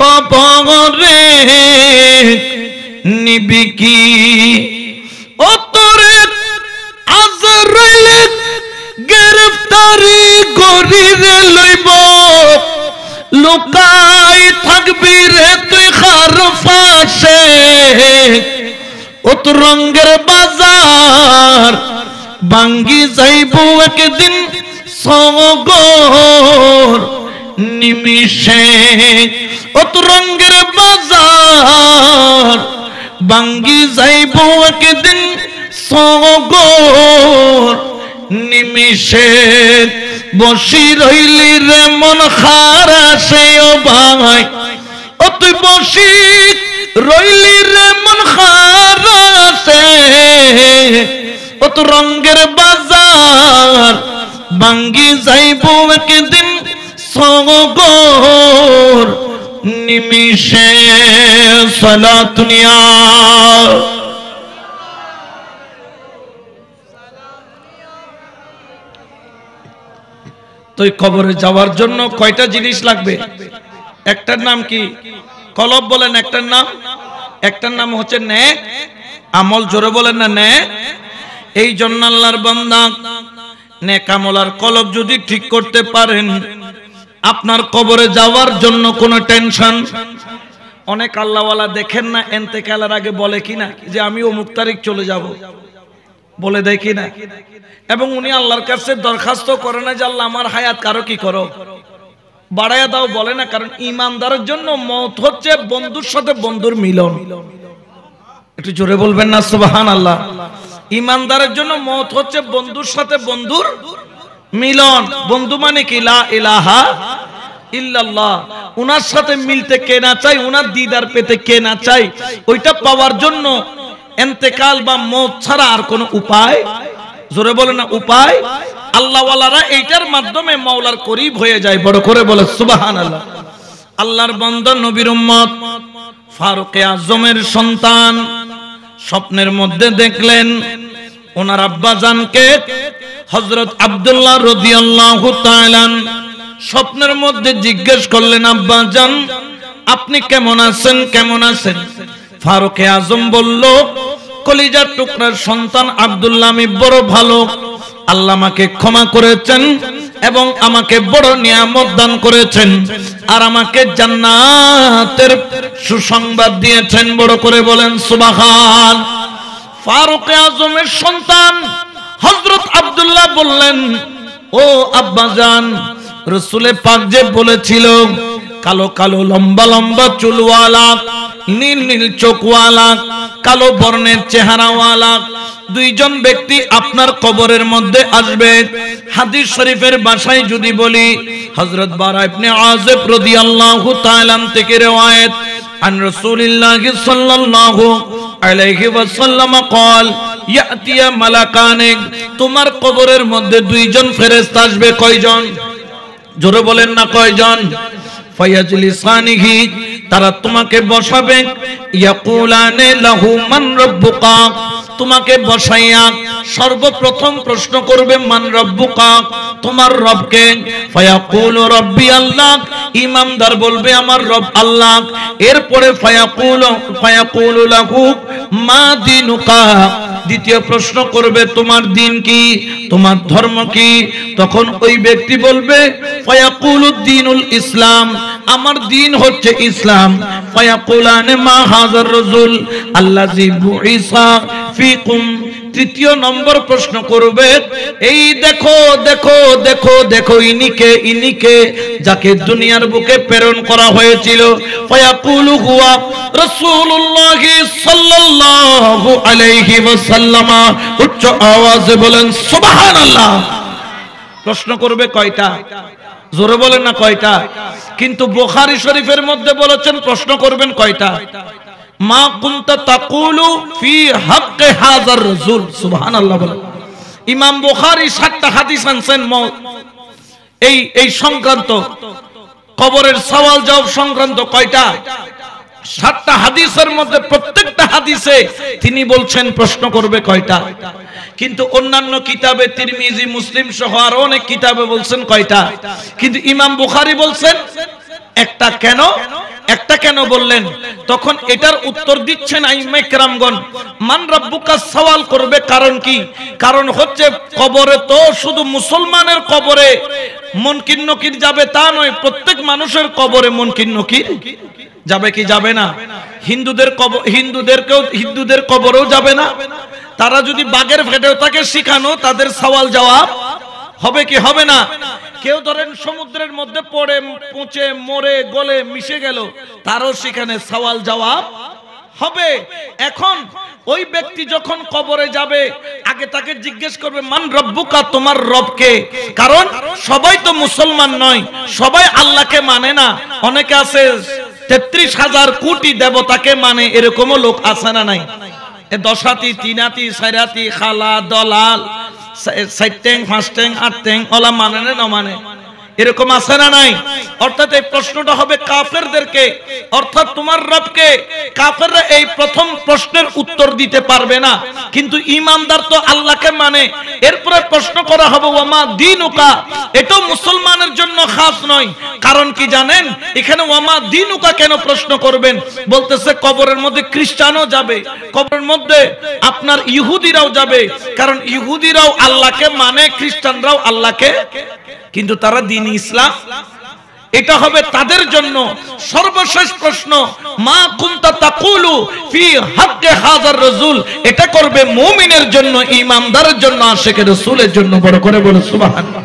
কবরে নিবি কি? ও তোরে আজরাইল গ্রেফতারি করিরে লইব, লুকাই থাকবি রে তুই খার ফাঁসে। ও তো রঙ্গের বাজার ভাঙ্গি যাইব একদিন সগর নিমিষে। ও তো রঙ্গের বাজার ভাঙ্গি যাইব একদিন সগর নিমিষে। বসি রইলি রে মন খারাসে ও ভাই, ও তুই বসি রইলি রে মন খারাসে। ও তো রঙ্গের বাজার ভাঙ্গি যাইব একদিন সগর নিমিষে। সালাতুনিয়া। তো কবরে যাওয়ার জন্য কয়টা জিনিস লাগবে? একটার নাম কি? কলব বলেন। একটার নাম, একটার নাম হচ্ছে নেক আমল। জোরে বলেন না নেক। এই জন্য আল্লাহর বান্দা নেক আমল আর কলব যদি ঠিক করতে পারেন, আপনার কবরে যাওয়ার জন্য কোনো টেনশন। অনেক আল্লাহওয়ালা দেখেন না, ইন্তেকালের আগে বলে কিনা যে আমি অমুক তারিখ চলে যাব, বলে দেয় কিনা? এবং উনি আল্লাহর কাছে দরখাস্ত করে না যে আল্লাহ আমার হায়াত কারো কি করো বাড়াইয়া দাও, বলে না। কারণ ইমানদারের জন্য মওত হচ্ছে বন্ধুর সাথে বন্ধুর মিলন। একটু জোরে বলবেন না সুবহানাল্লাহ। ইমানদারের জন্য মওত হচ্ছে বন্ধুর সাথে বন্ধুর মিলন। বন্ধু মানে কি? লা ইলাহা ইল্লাল্লাহ। উনার সাথে মিলতে কে না চাই, উনার দিদার পেতে কে না চাই। ওইটা পাওয়ার জন্য ইন্তেকাল বা মওত ছাড়া আর কোনো উপায়, জোরে বলে না উপায়, আল্লাহ ওয়ালারা এইটার মাধ্যমে মাওলার করিব হয়ে যায়। বড় করে বলে সুবহানাল্লাহ। আল্লাহর বান্দা নবীর উম্মত ফারুক আজমের সন্তান স্বপ্নের মধ্যে দেখলেন ওনার আব্বাজানকে হযরত আব্দুল্লাহ রাদিয়াল্লাহু তাআলা স্বপ্নের মধ্যে জিজ্ঞেস করলেন, আব্বাজান আপনি কেমন আছেন, কেমন আছেন? ফারুক আজম বলল, কলিজার টুকরার সন্তান আব্দুল্লাহ আমি বড় ভালো, আল্লাহ আমাকে ক্ষমা করেছেন এবং আমাকে বড় নিয়ামত দান করেছেন আর আমাকে জান্নাতের সুসংবাদ দিয়েছেন। বড় করে বলেন সুবহান। ফারুক আজমের সন্তান হযরত আব্দুল্লাহ বললেন, ও আব্বাজান, রাসূল পাক যে বলেছিল কালো কালো লম্বা লম্বা চুলওয়ালা, নীল নীল চোখওয়ালা, কালো বর্ণের চেহারাওয়ালা দুইজন ব্যক্তি আপনার কবরের মধ্যে আসবে। হাদিস শরীফের ভাষায় যদি বলি, হযরত বারা ইবনে আযিব রাদিয়াল্লাহু তাআলা থেকে রওয়ায়াত আন রাসূলিল্লাহ সাল্লাল্লাহু আলাইহি ওয়াসাল্লাম قال ইয়াতিয়া মালাকানে, তোমার কবরের মধ্যে দুইজন ফেরেশতা আসবে। কয়জন? জোরে বলেন না কয়জন? ফায়াজলিসানিহি, তারা তোমাকে বসাবে। ইয়াকুলানে লাহু মান রাব্বুকা, তোমাকে বসাইয়া সর্বপ্রথম প্রশ্ন করবে মান রাব্বুকা, তোমার রবকে। ফায়াকুলু রাব্বি আল্লাহ, ইমামদার বলবে আমার রব আল্লাহ। এরপরে ফায়াকুলু লাহু মা দীনুকা, দ্বিতীয় প্রশ্ন করবে তোমার দিন কি, তোমার ধর্ম কি? তখন ওই ব্যক্তি বলবে ফায়াকুলু দ্বীনুল ইসলাম, আমার দিন হচ্ছে ইসলাম। ফায়াকুলানে মা হাযার রাসূল আল্লাযী বুইসা ফীকুম, তৃতীয় নম্বর প্রশ্ন করবে, এই দেখো দেখো দেখো দেখো ইনিকে, ইনিকে যাকে দুনিয়ার বুকে প্রেরণ করা হয়েছিল। ফায়াকুলু হুয়া রাসূলুল্লাহ সাল্লাল্লাহু আলাইহি ওয়াসাল্লাম, উচ্চ আওয়াজে বলেন সুবহানাল্লাহ। প্রশ্ন করবে কয়টা? জোরে বলেন না কয়টা? কিন্তু বুখারী শরীফের মধ্যে বলেছেন প্রশ্ন করবেন কয়টা? মা কুনতা তাকুলু ফি হাক্কি হাযার রাসূল, সুবহানাল্লাহ বলেন। ইমাম বুখারী 7টা হাদিস আনছেন এই সংক্রান্ত, কবরের সওয়াল জবাব সংক্রান্ত। কয়টা? 7টা হাদিসের মধ্যে প্রত্যেকটা হাদিসে তিনি বলছেন প্রশ্ন করবে কয়টা। কিন্তু অন্যান্য কিতাবে তিরমিজি, মুসলিম সহ আরো অনেক কিতাবে বলছেন কয়টা, কিন্তু ইমাম বুখারী বলছেন একটা। কেন একটা কেন বললেন? তখন এটার উত্তর দিচ্ছেন আইম্মা কেরামগণ, মান রাব্বুকা সওয়াল করবে কারণ কি? কারণ হচ্ছে কবরে তো শুধু মুসলমানের কবরে মুনকির নকির যাবে তা নয়, প্রত্যেক মানুষের কবরে মুনকির নকির যাবে কি যাবে না? হিন্দুদের কবরেও যাবে না? তারা যদি বাগের ফেটেও তাকে শিখানো, তাদের সওয়াল জবাব হবে কি হবে না? কেউ ধরেন সমুদ্রের মধ্যে পড়ে পচে মরে গলে মিশে গেল, তারও সেখানে সওয়াল জবাব হবে। এখন ওই ব্যক্তি যখন কবরে যাবে আগে তাকে জিজ্ঞেস করবে মান রব্বুকা, তোমার রবকে। কারণ সবাই তো মুসলমান নয়, সবাই আল্লাহকে মানে না। অনেকে আছে 33,000 কোটি দেবতাকে মানে, এরকমও লোক আছে না নাই? দশাতি, তিনাতি, সাইরাতি, খালা, দলাল, 4 ট্যাং 5 ট্যাং 8 ট্যাং ওলা মানে না মানে, এরকম আছে না নাই? অর্থাৎ এই প্রশ্নটা হবে কাফেরদেরকে, অর্থাৎ তোমার রবকে। কাফেররা এই প্রথম প্রশ্নের উত্তর দিতে পারবে না, কিন্তু ঈমানদার তো আল্লাহকে মানে। এরপরে প্রশ্ন করা হবে ওয়ামা দীনুকা, এটা মুসলমানের জন্য খাস নয়। কারণ কি জানেন? এখানে ওয়ামা দীনুকা কেন প্রশ্ন করবেন? বলতেছে কবরের মধ্যে খ্রিস্টানও যাবে, কবরের মধ্যে আপনার ইহুদিরাও যাবে, কারণ ইহুদিরাও আল্লাহকে মানে, খ্রিস্টানরাও আল্লাহকে, কিন্তু তারা দ্বীন ইসলাম। এটা হবে তাদের জন্য। সর্বশেষ প্রশ্ন মা কুনতা তাকুলু ফি হাক্কি হাযার রাসূল, এটা করবে মুমিনের জন্য, ঈমানদারের জন্য, আশিকে রাসূলের জন্য। বড় করে বলে সুবহানাল্লাহ।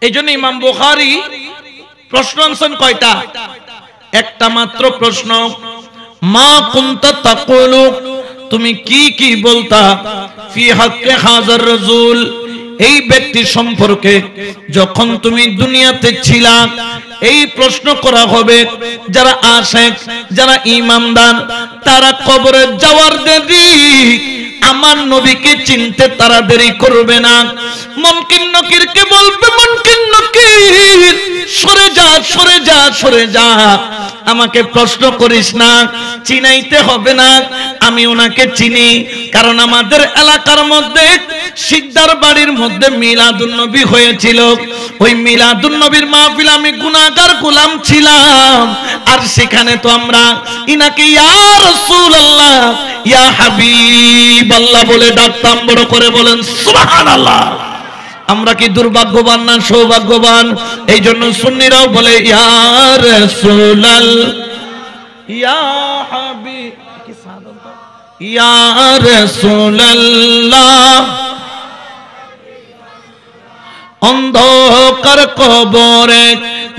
এইজন্য ইমাম বুখারী প্রশ্ন আনছেন কয়টা? একটা মাত্র প্রশ্ন, মা কুনতা তাকুলু, তুমি কি কি বলতা ফি হাক্কি হাযার রাসূল, এই ব্যক্তি সম্পর্কে যখন তুমি দুনিয়াতে ছিলা এই প্রশ্ন করা হবে। যারা আশিক, যারা ঈমানদার, তারা কবরে যাওয়ার দেরি আমার নবীকে চিনতে তারা দেরি করবে না। মুনকির নকিরকে বলবে, মুনকির নকির সরে যা, সরে যা, সরে যা, আমাকে প্রশ্ন করিস না, চিনাইতে হবে না, আমি ওনাকে চিনি। কারণ আমাদের এলাকার মধ্যে সিকদার বাড়ির মধ্যে মিলাদুন নবী হয়েছিল। ওই মিলাদুন নবীর মাহফিল আমি গুনাহগার গোলাম ছিলাম, আর সেখানে তো আমরা ইনাকে ইয়া রাসূলুল্লাহ, ইয়া হাবিবাল্লাহ বলে ডাকতাম। বড় করে বলেন সুবহানাল্লাহ। আমরা কি দুর্ভাগ্যবান না সৌভাগ্যবান? এই জন্য সুন্নিরাও বলে ইয়া রাসূলাল, ইয়া হাবিব, কি সাদত, ইয়া রাসূলুল্লাহ। অন্ধকার কবরে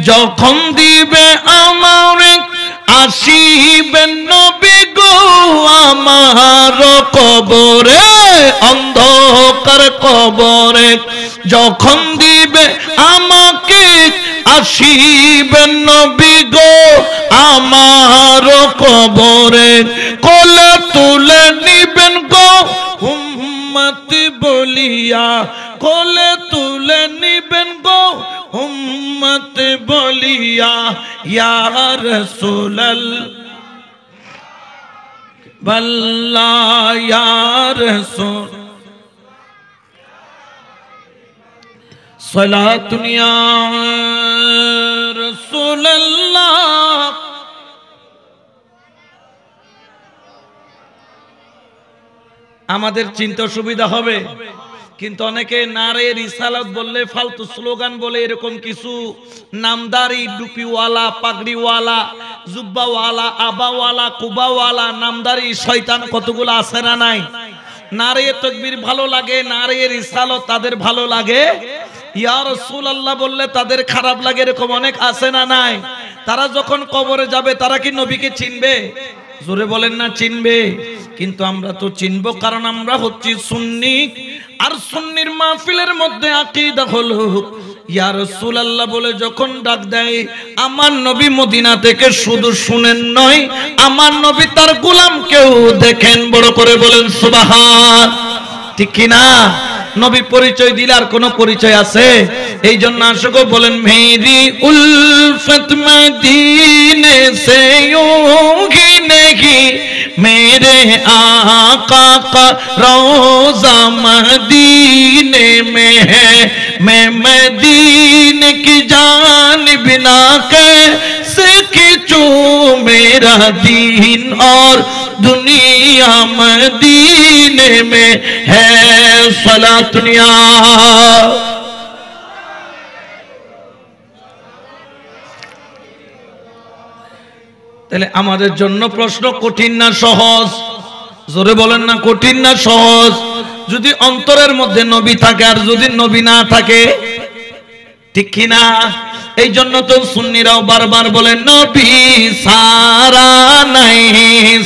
যখন দিবে আমারে আসিবেন নবী গো আমার কবরে। অন্ধকার কবরে যখন দিবে আমাকে আসিবেন নবী গো আমার কবরে। কোলে তুলে নিবেন গো উম্মতি বলিয়া, কোলে তুলে নিবেন গো উম্মতি বলিয়া। ইয়া রাসূলুল্লাহ, ইয়া রাসূল, সালাতুন ইয়া রাসূলুল্লাহ। আমাদের চিন্তা সুবিধা হবে, কিন্তু অনেকে নারে রিসালাত বললে ফালতু স্লোগান বলে এরকম কিছু নামদারি, টুপিওয়ালা, পাগড়িওয়ালা, জুব্বাওয়ালা, আবাওয়ালা, কুবাওয়ালা, নামদারি শয়তান কতগুলো আছে না নাই? নারে তাকবীর ভালো লাগে, নারে রিসালাত তাদের ভালো লাগে, ইয়া রাসূলুল্লাহ বললে তাদের খারাপ লাগে, এরকম অনেক আছে না নাই? তারা যখন কবরে যাবে তারা কি নবীকে চিনবে? জোরে বলেন না চিনবে? কিন্তু আমরা তো চিনবো, কারণ আমরা হচ্ছি সুন্নি। আর সুন্নির মাহফিলের মধ্যে আকীদা হলো ইয়া রাসূলুল্লাহ বলে যখন ডাক দেয়, আমার নবী মদিনা থেকে শুধু শুনেন নয়, আমার নবী তার গোলামকেও দেখেন। বড় করে বলেন সুবহান। ঠিক কি না? নবী পরিচয় দিলে আর কোন পরিচয় আছে? এই জন্য আশিক বলেন মেরি উলফত মদিনে সে यूंही नहीं, मेरे आका का रोज़ा मदीने में है, मैं मदीने की जानिब ना कैसे खींचूं मेरा दीन, और दुनिया मदीने में है। सलातुन या তাহলে আমাদের জন্য প্রশ্ন কঠিন না সহজ? জোরে বলেন না কঠিন না সহজ? যদি অন্তরের মধ্যে নবী থাকে আর যদি নবী না থাকে, ঠিক কি না? এই জন্য তো সুন্নিরাও বারবার বলেন নবী সারা নাই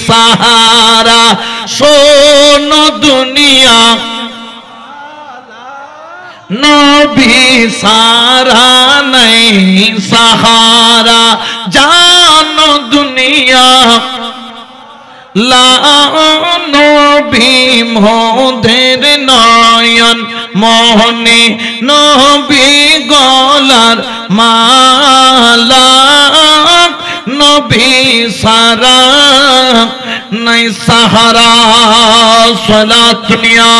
সাহারা, শোনো দুনিয়া নবী সারা নাই সাহারা, জানো দুনিয়া লা নবী মোদের নয়ন মোহনে, নবী গলার মালা, নবী সারা নাই সাহারা। সালাতুন ইয়া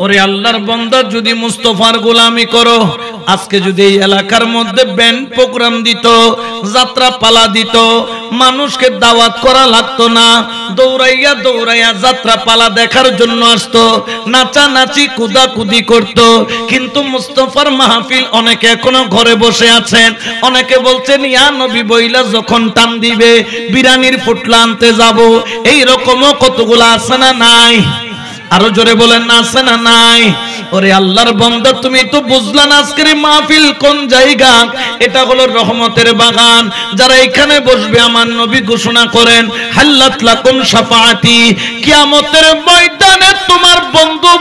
ওরে আল্লাহর বান্দা, যদি মুস্তাফার গোলামি করো, আজকে যদি এই এলাকার মধ্যে ব্যান্ড প্রোগ্রাম দিত, যাত্রা পালা দিত, মানুষকে দাওয়াত করা লাগতো না, দৌড়াইয়া দৌড়াইয়া যাত্রা পালা দেখার জন্য আসতো, নাচানাচি কুদাকুদি করত। কিন্তু মুস্তাফার মাহফিল অনেকে এখনো ঘরে বসে আছেন। অনেকে বলছেন ইয়া নবী বইলা যখন টান দিবে বিরানির ফুটলা আনতে যাব, এই রকমও কতগুলো আছে না নাই? আরো জোরে বলেন না আছে না নাই? ওরে আল্লাহর বান্দা, তুমি তো বুঝলা না আজকের মাহফিল কোন জায়গা? এটা হলো রহমতের বাগান। যারা এখানে বসবে আমার নবী ঘোষণা করেন হাল্লাত লাকুম শাফাআতি, কিয়ামতের ময়দানে তোমার বন্ধু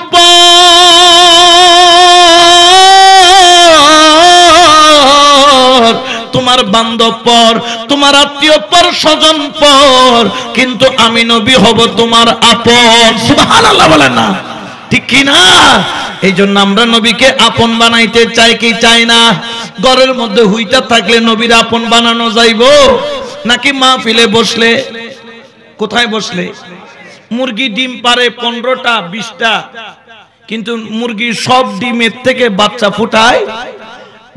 তোমার বান্ধব পর, তোমার আত্মীয় পর, স্বজন পর, কিন্তু আমি নবী হব তোমার আপন। সুবহানাল্লাহ বলেন না, ঠিক কি না? এই জন্য আমরা নবীকে আপন বানাইতে চাই কি চাই না? ঘরের মধ্যে হুইটা থাকলে নবীর আপন বানানো যাইবো নাকি মাহফিলে বসলে? কোথায় বসলে? মুরগি ডিম পারে 15টা 20টা, কিন্তু মুরগি সব ডিমের থেকে বাচ্চা ফুটায়।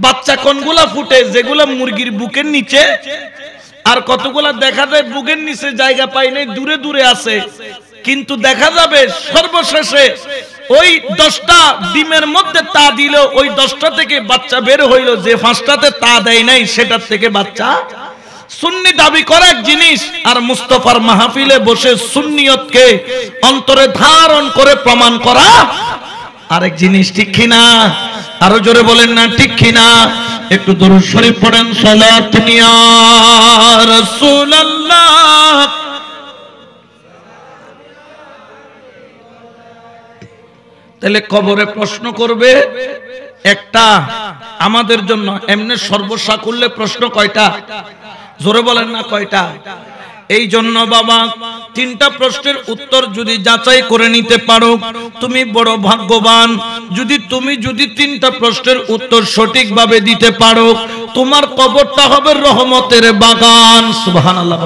বাচ্চা কোনগুলা ফুটে? যেগুলা মুরগির বুকের নিচে, আর কতগুলা দেখা যায় বুকের নিচে জায়গা পায় নাই, দূরে দূরে আছে। কিন্তু দেখা যাবে সর্বশেষে ওই 10টা ডিমের মধ্যে তা দিল, ওই 10টা থেকে বাচ্চা বের হইল, যে 5টাতে তা দেয় নাই সেটার থেকে বাচ্চা। সুন্নি দাবি করা এক জিনিস, আর মুস্তাফার মাহফিলে বসে সুন্নিয়তকে অন্তরে ধারণ করে প্রমাণ করা আরেক জিনিস, ঠিক কিনা? আরো জোরে বলেন না, ঠিক কিনা? একটু দরুদ শরীফ পড়েন, সালাতুন ইয়া রাসূলুল্লাহ। তাহলে কবরে প্রশ্ন করবে একটা, আমাদের জন্য এমনি সর্বসাকুল্যে প্রশ্ন কয়টা? জোরে বলেন না কয়টা? এই জন্য বাবা 3টা প্রশ্নের উত্তর যদি যাচাই করে নিতে পারো তুমি বড় ভাগ্যবান। যদি 3টা প্রশ্নের উত্তর সঠিকভাবে দিতে পারো, তোমার কবরটা হবে রহমতের বাগান। সুবহানাল্লাহ।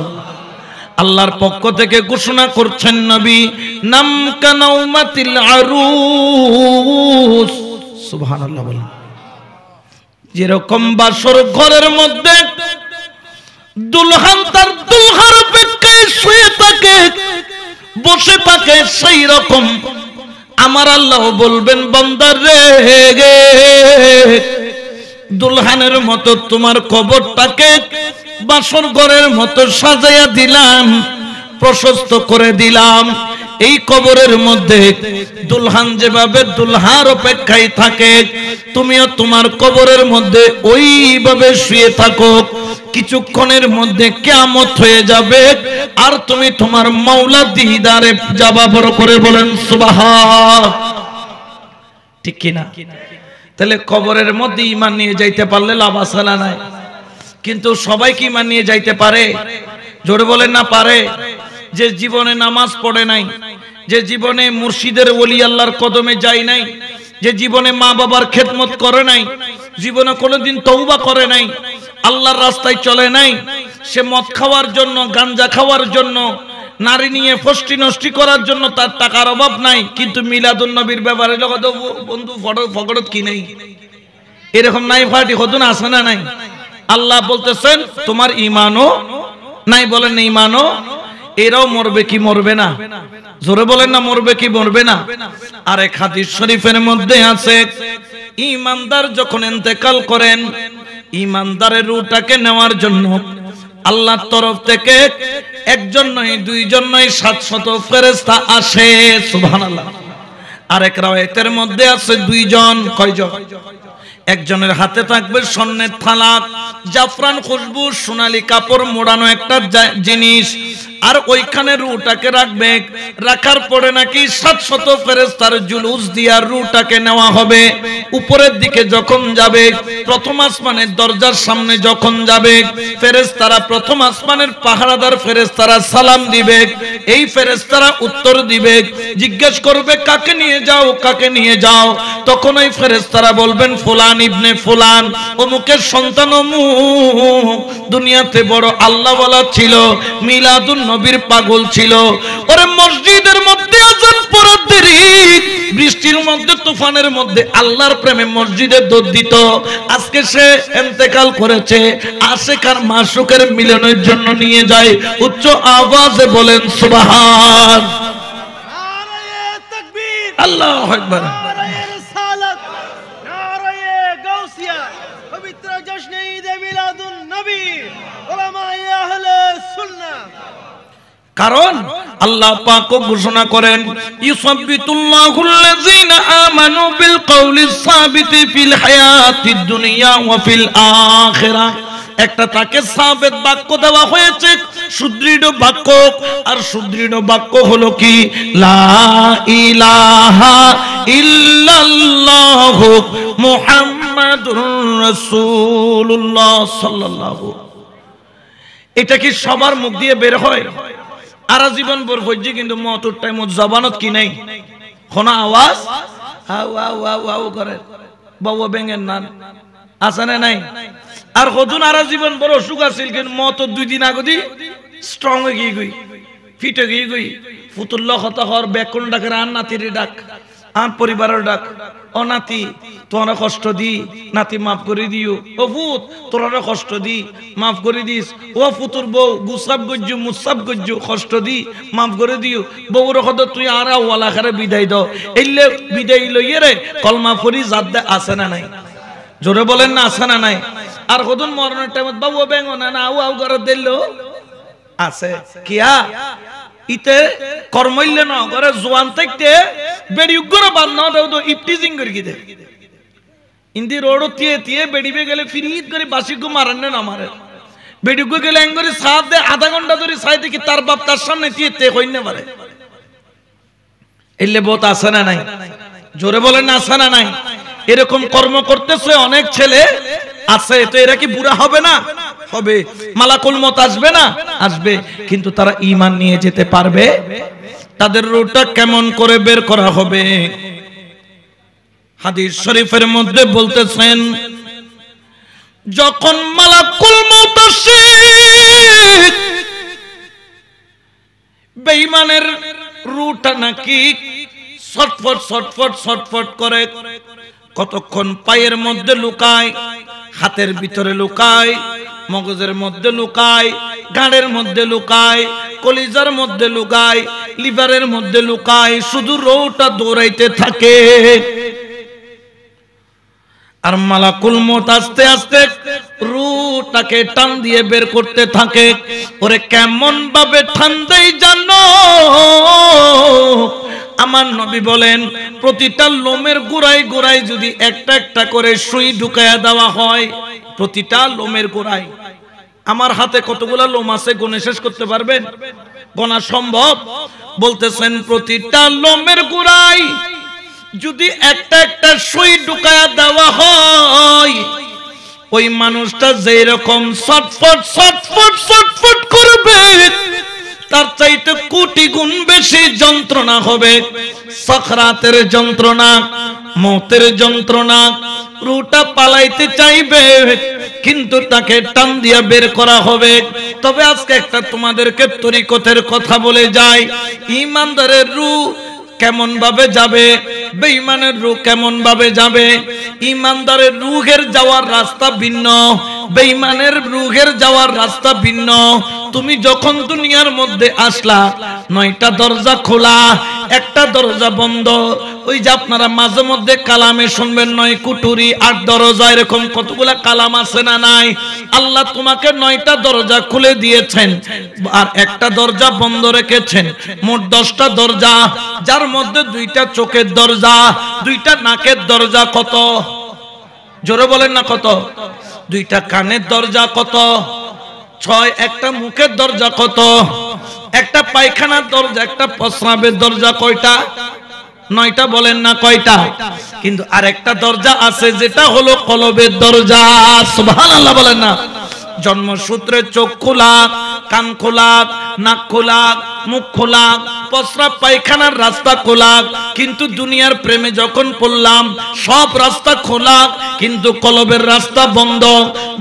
আল্লাহর পক্ষ থেকে ঘোষণা করছেন নবী, নাম কানাউমাতিল আরুস। সুবহানাল্লাহ বলেন। যেরকম বাসর ঘরের মধ্যে দুলহান তার দুলহার অপেক্ষায় শুয়ে থাকে, বসে থাকে, সেই রকম আমার আল্লাহ বলবেন বান্দা রে, দুলহানের মতো তোমার কবরটাকে বাসর ঘরের মতো সাজাইয়া দিলাম, প্রশস্ত করে দিলাম। এই কবরের মধ্যে দুলহান যেভাবে দুলহার অপেক্ষায় থাকে, তুমিও তোমার কবরের মধ্যে ওইভাবে শুয়ে থাকো। কিছুক্ষণের মধ্যে কিয়ামত হয়ে যাবে, আর তুমি তোমার মাওলা দিদারে যাবা। বড় করে বলেন সুবহান, ঠিক কিনা? তাহলে কবরের মধ্যে ঈমান নিয়ে যাইতে পারলে লাভ আছে না নাই? কিন্তু সবাই কি ঈমান নিয়ে যাইতে পারে? জোরে বলেন না পারে? যে জীবনে নামাজ পড়ে নাই, যে জীবনে মুর্শিদের ওলি আল্লাহর কদমে যায় নাই, যে জীবনে মা বাবার খেদমত করে নাই, জীবনে কোনোদিন তওবা করে নাই, আল্লাহর রাস্তায় চলে নাই, সে মদ খাওয়ার জন্য, গাঞ্জা খাওয়ার জন্য, নারী নিয়ে ফষ্টি নষ্টি করার জন্য তার টাকার অভাব নাই, কিন্তু মিলাদুন নবীর ব্যাপারে বন্ধু ফকরত কি নেই? এরকম নাই ফাটি হতো না, আছে না নাই? আল্লাহ বলতেছেন তোমার ঈমানও নাই। বলেন না ঈমানও? এরাও মরবে কি মরবে না? জোরে বলেন না, মরবে কি মরবে না? আর এক হাদিস শরীফের মধ্যে আছে, ঈমানদার যখন ইন্তেকাল করেন, ঈমানদারের রূহটাকে নেওয়ার জন্য আল্লাহর তরফ থেকে একজন নয়, দুইজন নয়, 700 ফেরেশতা আসে। সুবহানাল্লাহ। আরেক রাওয়ায়াতের মধ্যে আছে 2 জন। কয়জন? একজনের হাতে থাকবে স্বর্ণের থালা, জাফরান খুশবু, সোনালী কাপড় মোড়ানো একটা জিনিস, আর ওইখানে রূহটাকে রাখবে। রাখার পরে নাকি 700 ফেরেশতার জুলুস দিয়া রূহটাকে নেওয়া হবে। উপরের দিকে যখন যাবে, প্রথম আসমানের দরজার সামনে যখন যাবে, ফেরেশতারা প্রথম আসমানের পাহারাদার ফেরেশতারা সালাম দিবে। এই ফেরেশতারা উত্তর দিবে, জিজ্ঞেস করবে কাকে নিয়ে যাও, কাকে নিয়ে যাও। তখন ওই ফেরেশতারা বলবেন ফুলান ইবনে ফুলান, অমুকের সন্তান অমুক, দুনিয়াতে বড় আল্লাহওয়ালা ছিল, মিলাদুন নবীর পাগল ছিল। ওরে মসজিদের মধ্যে আযান পড়ার দেরি, বৃষ্টির মধ্যে তুফানের মধ্যে আল্লাহর প্রেমে মসজিদে দৌড় দিত। আজকে সে ইন্তেকাল করেছে, আশিক আর মাশুকের মিলনের জন্য নিয়ে যায়। উচ্চ আওয়াজে বলেন সুবহান। নারায়ে তাকবীর, আল্লাহু আকবার। নারায়ে রিসালাত, নারায়ে গাউসিয়া, পবিত্র জশ্নে ঈদ মিলাদুন নবী, উলামায়ে আহলে সুন্নাহ। কারণ আল্লাহ পাক ঘোষণা করেন ইউসাব্বিতুল্লাহুল্লাযীনা আমানু বিল কওলিস সাবিতি ফিল হায়াতিদ দুনিয়া ওয়া ফিল আখিরাহ। একটা তাকে সাবিত বাক্য দেওয়া হয়েছে, সুদৃঢ় বাক্য। আর সুদৃঢ় বাক্য হলো কি? লা ইলাহা ইল্লাল্লাহু মুহাম্মাদুর রাসূলুল্লাহ সাল্লাল্লাহু। এটা কি সবার মুখ দিয়ে বের হয়? আরা জীবন ভর হইছে, কিন্তু মওতের টাইম জবানত কি নাই, কোন আওয়াজ হাউ হাউ হাউ হাউ করে বাবা বেঙ্গের নান আছে না নাই? আর কতদিন আরা জীবন বড় অসুখ আছিল, কিন্তু মওতের 2 দিন আগে দি স্ট্রং হয়ে গিয়ে গই, ফিট হয়ে গিয়ে গই। ফুতুল্লাহ কথা হর ব্যাকরণ ডাকের আন নাতির ডাক, আন পরিবারের ডাক। ও নাতি তোরা কষ্ট দি, নাতি মাফ করে দিও। ও ফুত তোরা কষ্ট দি, মাফ করে দিস। ও ফুতুর বউ গুসাব গজ্জু মুসাব গজ্জু, কষ্ট দি, মাফ করে দিও। বউর কত তুই আর ওয়ালা খারে বিদায় দাও। এইলে বিদায় লইয়ে রে কলমা ফরি জাদ্দা আছে না নাই? জোরে বলেন না আছে না নাই? আর কতদিন মরণের টাইমত বাবু ব্যাঙ্গ না না আউ আউ করে দিল আছে কিয়া ইতে কর্মইলে ন করে জোয়ান থাকতে বেড়ি উগ্র বান্ন তো ইপটিজিং করে কি দে ইন্দি রোড তিয়ে তিয়ে বেড়িবে গেলে ফিরিত করে বাসিগু মারেন না মারে। বেড়িগু গেলে এঙ্গরি সাথ দে আধা ঘন্টা ধরে সাইতে কি তার বাপ তার সামনে তিয়ে তে কইনে মারে। এলে বহুত আছে না নাই? জোরে বলেন না আছে না নাই? এরকম কর্ম করতেছে অনেক ছেলে আছে। তো এরা কি বুড়া হবে না? হবে। মালাকুল মত আসবে না? আসবে। কিন্তু তারা ঈমান নিয়ে যেতে পারবে? তাদের রূহটা কেমন করে বের করা হবে? হাদিস শরীফের মধ্যে বলতেছেন, যখন মালাকুল মত আসে বেঈমানের রূহটা নাকি ছটফট ছটফট ছটফট করে। কতক্ষণ পায়ের মধ্যে লুকায়, হাতের ভিতরে লুকায়, মগজের মধ্যে লুকায়, গাড়ের মধ্যে লুকায়, কলিজার মধ্যে লুকায়, লিভারের মধ্যে লুকায়। শুধু রূহটা দৌড়াইতে থাকে। আর মালাকুল মউত আস্তে আস্তে রূহটাকে টান দিয়ে বের করতে থাকে। ওরে কেমন ভাবে টান দেয় জানো? আমার নবী বলেন, প্রতিটা লোমের গোড়ায় গোড়ায় যদি একটা একটা করে সুই ঢুকায়া দেওয়া হয়, প্রতিটা লোমের গোড়ায়। আমার হাতে কতগুলা লোম আছে গুনে শেষ করতে পারবেন? গোনা সম্ভব? বলতেছেন প্রতিটা লোমের গোড়ায় যদি একটা একটা সুই ঢুকায়া দেওয়া হয়, ওই মানুষটা যেই রকম ছটফট ছটফট ছটফট করবে, তার চাইতে কোটি গুণ বেশি যন্ত্রণা হবে। সাকরাতের যন্ত্রণা, মওতের যন্ত্রণা। রূহটা পালাইতে চাইবে, কিন্তু তাকে টান দিয়া বের করা হবে। তবে আজকে একটা তোমাদেরকে তরিকতের কথা বলে যাই। ঈমানদারের রূহ কেমন ভাবে যাবে, বেঈমানের রূহ কেমন ভাবে যাবে? ঈমানদারের রূহের যাওয়ার রাস্তা ভিন্ন, বেঈমানের রূহের যাওয়ার রাস্তা ভিন্ন। তুমি যখন দুনিয়ার মধ্যে আসলা, 9টা দরজা খোলা, একটা দরজা বন্ধ। ওই যে আপনারা মাঝে মধ্যে কালামে শুনবেন 9 কুটুরি 8 দরজা, এরকম কতগুলা কালাম আছে না নাই? আল্লাহ তোমাকে 9টা দরজা খুলে দিয়েছেন আর একটা দরজা বন্ধ রেখেছেন। মোট 10টা দরজা, যার মধ্যে 2টা চোখের দরজা, 2টা নাকের দরজা। কত? জোরে বলেন না কত? 2টা কানের দরজা। কত? 6। একটা মুখের দরজা। কত? একটা পায়খানার দরজা, একটা প্রস্রাবের দরজা। কয়টা? 9টা। বলেন না কয়টা? কিন্তু আরেকটা দরজা আছে, যেটা হলো কলবের দরজা। সুবহানাল্লাহ বলেন না? জন্মসূত্রে চোখ খোলা, কান খোলা, নাক খোলা, মুখ খোলা, প্রস্রাব পায়খানার রাস্তা খোলা। কিন্তু দুনিয়ার প্রেমে যখন পড়লাম, সব রাস্তা খোলা, কিন্তু কলবের রাস্তা বন্ধ।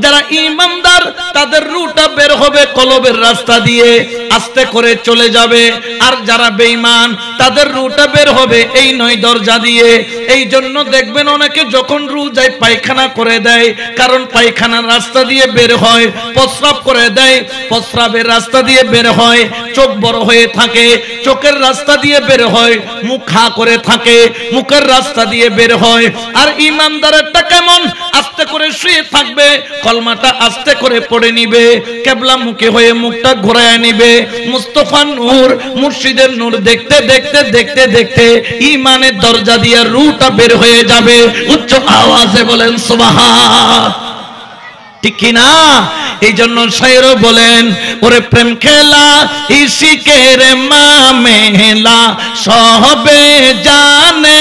যারা ঈমানদার তাদের রূহটা বের হবে কলবের রাস্তা দিয়ে, আস্তে করে চলে যাবে। আর যারা বেঈমান তাদের রূহটা বের হবে এই 9 দরজা দিয়ে। এই জন্য দেখবেন অনেকে যখন রূহ যায় পায়খানা করে দেয়, কারণ পায়খানার রাস্তা দিয়ে বের হয়। প্রস্রাব করে দেয়, প্রস্রাবের রাস্তা দিয়ে বের হয়। চোখ বড় হয়ে থাকে, চোখের মুখের রাস্তা দিয়ে বের হয়, মুখ খা করে থাকে, মুখের রাস্তা দিয়ে বের হয়। আর ইমানদারেরটা কেমন? আস্তে করে শুয়ে থাকবে, কলমাটা আস্তে করে পড়ে নিবে, কিবলা মুখে হয়ে মুখটা ঘোরায় নিবে। মুস্তাফা নূর, মুর্শিদের নূর দেখতে দেখতে দেখতে দেখতে ইমানের দরজা দিয়ে রূহটা বের হয়ে যাবে। উচ্চ আওয়াজে বলেন সুবহান, ঠিক কি না? এই জন্য শায়েরও বলেন, ওরে প্রেম খেলা ইশিকের মামেলা সবে জানে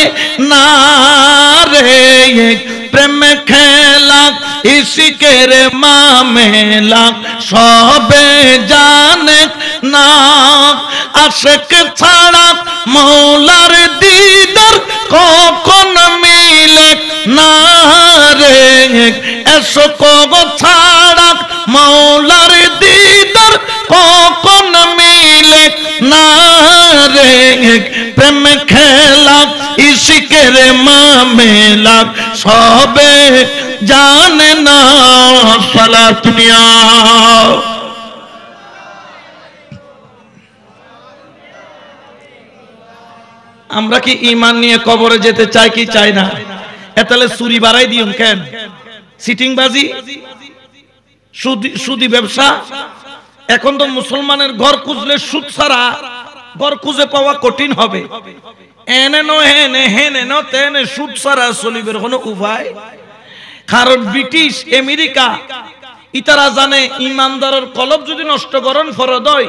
না রে, প্রেম খেলা ইশিকের মামেলা সবে জানে না। আশিক ছাড়া মৌলার দিদার কখন মিলে না রে, এসক ছাড়া মৌলার দিদার কখন মিলে না রে, প্রেম খেলা ইশিকের মামেলা সবে জানে না। সালাত দুনিয়া আমরা কি ঈমান নিয়ে কবরে যেতে চাই কি চাই না? এতালে চুরি বাড়াই দিও কেন? সিটিংবাজি, সুদি ব্যবসা। এখন তো মুসলমানের ঘর খুঁজলে সুদ ছাড়া ঘর খুঁজে পাওয়া কঠিন হবে। এনে নো হেনে হেনে নো তেনে সুদ ছাড়া চলিবের কোনো উপায়। কারণ ব্রিটিশ আমেরিকা ইতারা জানে ইমানদারের কলব যদি নষ্ট করন ফরদ হয়,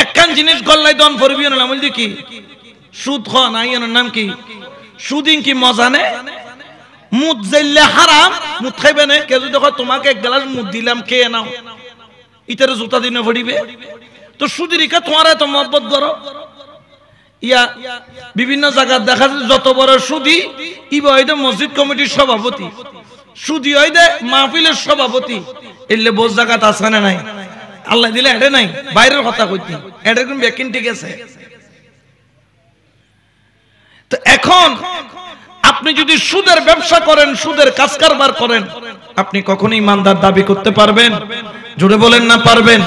একখান জিনিস গল্লাই দন ফরবি না বলদি কি সুদ খান আইয়ানোর নাম কি সুদিন কি মজা নে মুদ জাইলে হারাম মুদ খাইবে না। কেউ যদি কয় তোমাকে এক গ্লাস মুদ দিলাম খেয়ে নাও, ইতারে জুতা দিনে পড়িবে। তো সুদিরিকা তোমার এত মহব্বত করো। ইয়া বিভিন্ন জায়গায় দেখা যায় যত বড় সুদি ইবা হইতে মসজিদ কমিটির সভাপতি, সুদি হইতে মাহফিলের সভাপতি। এলে বোঝ জায়গাত আছে না নাই? আল্লাহ দিলে এডে নাই, বাইরের কথা কইতি এডে কোন ব্যাকিং ঠিক আছে। তো এখন আপনি যদি সুদের ব্যবসা করেন, সুদের কাজ কারবার করেন, আপনি কখনো ইমানদার দাবি করতে পারবেন? জোরে বলেন না পারবেন?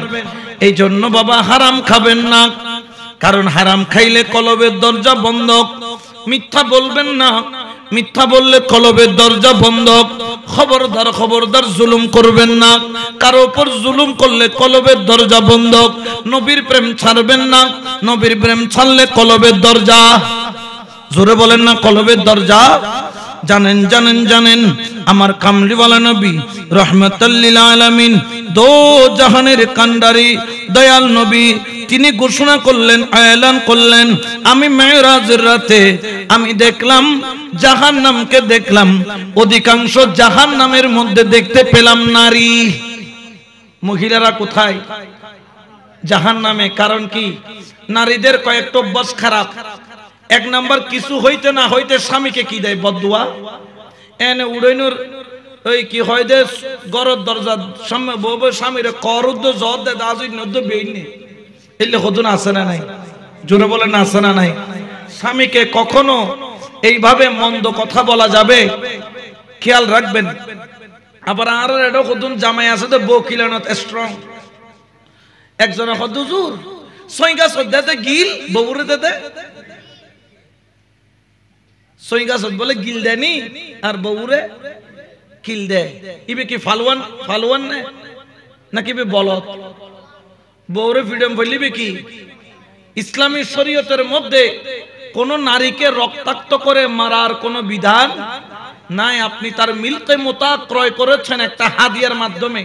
এই জন্য বাবা হারাম খাবেন না, কারণ হারাম খাইলে কলবের দরজা বন্ধ। মিথ্যা বলবেন না, মিথ্যা বললে কলবের দরজা বন্ধ। খবরদার খবরদার জুলুম করবেন না, কারো উপর জুলুম করলে কলবের দরজা বন্ধ। নবীর প্রেম ছাড়বেন না, নবীর প্রেম ছাড়লে কলবের দরজা, জোরে বলেন না কলবের দরজা। জানেন জানেন জানেন আমার কামলিওয়ালা নবী রহমাতুল লিল আলামিন, দো জাহানের কান্ডারি দয়াল নবী, তিনি ঘোষণা করলেন, এলান করলেন, আমি মেরাজের রাতে আমি দেখলাম জাহান্নামকে, দেখলাম অধিকাংশ জাহান্নামের মধ্যে দেখতে পেলাম নারী। মহিলারা কোথায়? জাহান্নামে। কারণ কি? নারীদের কয়েকটা অভ্যাস খারাপ। এক নাম্বার, কিছু হইতে না হইতে স্বামীকে কি দেয়? বদদুয়া। এনে উড়াইনোর ওই কি হয় দে গরর দরজা সামনে বউ স্বামীরে করুদ্দ জদ দে দাজুই নদ্দ বেইনে। এলে হদুন আছে না নাই? জোরে বলেন না আছে না নাই? স্বামীকে কখনো এইভাবে মন্দ কথা বলা যাবে, খেয়াল রাখবেন। আবার আর এটা হদুন জামাই আছে তো বউ কিলানত স্ট্রং। একজন হদুজুর সইগা সদ্দাতে গিল বউরে দে সইগা সদ বলে গিল দেনি আর বউরে কিল দে। ইবে কি ফালওয়ান ফালওয়ান নাকি বে বলত? বউরে ফ্রিডম ফেলিবে কি? ইসলামী শরীয়তের মধ্যে কোন নারীকে রক্তাক্ত করে মারার কোন বিধান নাই। আপনি তার মিলকে মোতা ক্রয় করেছেন একটা হাদিয়ার মাধ্যমে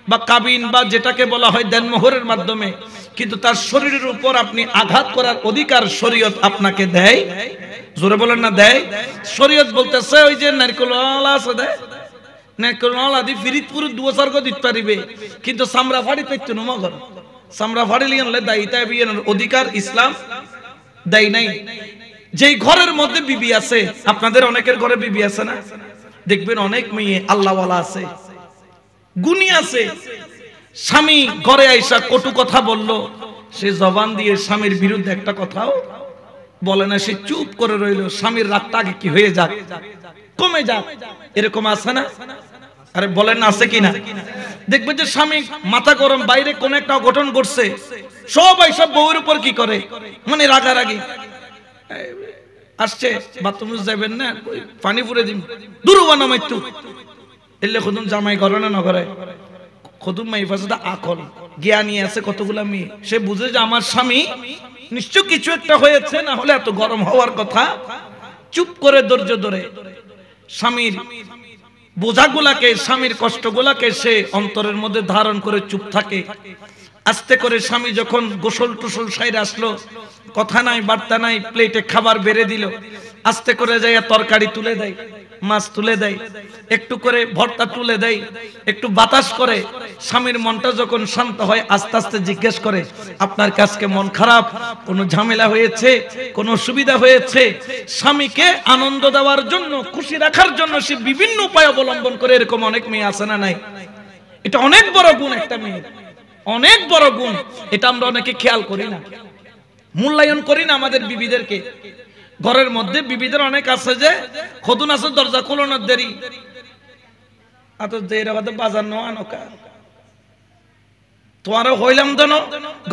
বা কাবিন বা যেটাকে বলা হয় দেনমোহরের মাধ্যমে, কিন্তু তার শরীরের উপর আপনি আঘাত করার অধিকার শরীয়ত আপনাকে দেয়। জোরে বলেন না দেয়? শরীয়ত বলতেছে ওই যে নারকেল আছে দেয়, নারকেল দি ফিরিদপুর 2 বছর দিতে পারিবে, কিন্তু চামড়া ফাড়ি পেতো না মগর। চামড়া ফাড়ি লিয়ে দায়ী তাই অধিকার ইসলাম দেয় নাই। যেই ঘরের মধ্যে বিবি আছে, আপনাদের অনেকের ঘরে বিবি আছে না? দেখবেন অনেক মেয়ে আল্লাহওয়ালা আছে, গুণী আছে। স্বামী ঘরে আইসা কটু কথা বলল, সে জবান দিয়ে স্বামীর বিরুদ্ধে একটা কথাও বলে না, সে চুপ করে রইল। স্বামীর রাগটা আগে কি হয়ে যাক, কমে যাক, এরকম আছে না? আরে বলেন না আছে কিনা? দেখবেন যে স্বামী মাথা গরম, বাইরে কোন একটা অঘটন ঘটছে, সবাই সব বউয়ের উপর কি করে মানে রাগারাগি আসছে বাথরুমে যাবেন না পানি পুরে দিন দুরুবানা মাইতু এলে খুদুম জামাই করে না না করে খুদুম মাই ফাসদা আকল জ্ঞানী আছে কতগুলা মেয়ে সে বুঝে যে আমার স্বামী নিশ্চয় কিছু একটা হয়েছে না হলে এত গরম হওয়ার কথা চুপ করে ধৈর্য ধরে স্বামীর বোঝাগুলাকে স্বামীর কষ্টগুলাকে সে অন্তরের মধ্যে ধারণ করে চুপ থাকে আস্তে করে স্বামী যখন গোসল টুসল সাইরে আসলো কথা নাই বার্তা নাই প্লেটে খাবার বেড়ে দিল আস্তে করে যাইয়া তরকারি তুলে দেয় মাছ তুলে দেয় একটু করে ভর্তা তুলে দেয় একটু বাতাস করে স্বামীর মনটা যখন শান্ত হয় আস্তে আস্তে জিজ্ঞেস করে আপনার কাছে মন খারাপ কোনো ঝামেলা হয়েছে কোনো অসুবিধা হয়েছে স্বামীকে আনন্দ দেওয়ার জন্য খুশি রাখার জন্য সে বিভিন্ন উপায় অবলম্বন করে এরকম অনেক মেয়ে আছে না নাই এটা অনেক বড় গুণ একটা মেয়ে অনেক বড় গুণ এটা আমরা অনেকে খেয়াল করি না মূল্যায়ন করি না আমাদের বিবিদেরকে ঘরের মধ্যে বিবিদের অনেক আছে যে খদুন আছে দরজা খোলানোর দেরি আতো দেরা বাদে বাজার নো আনোকা তোয়ারও হইলাম দনো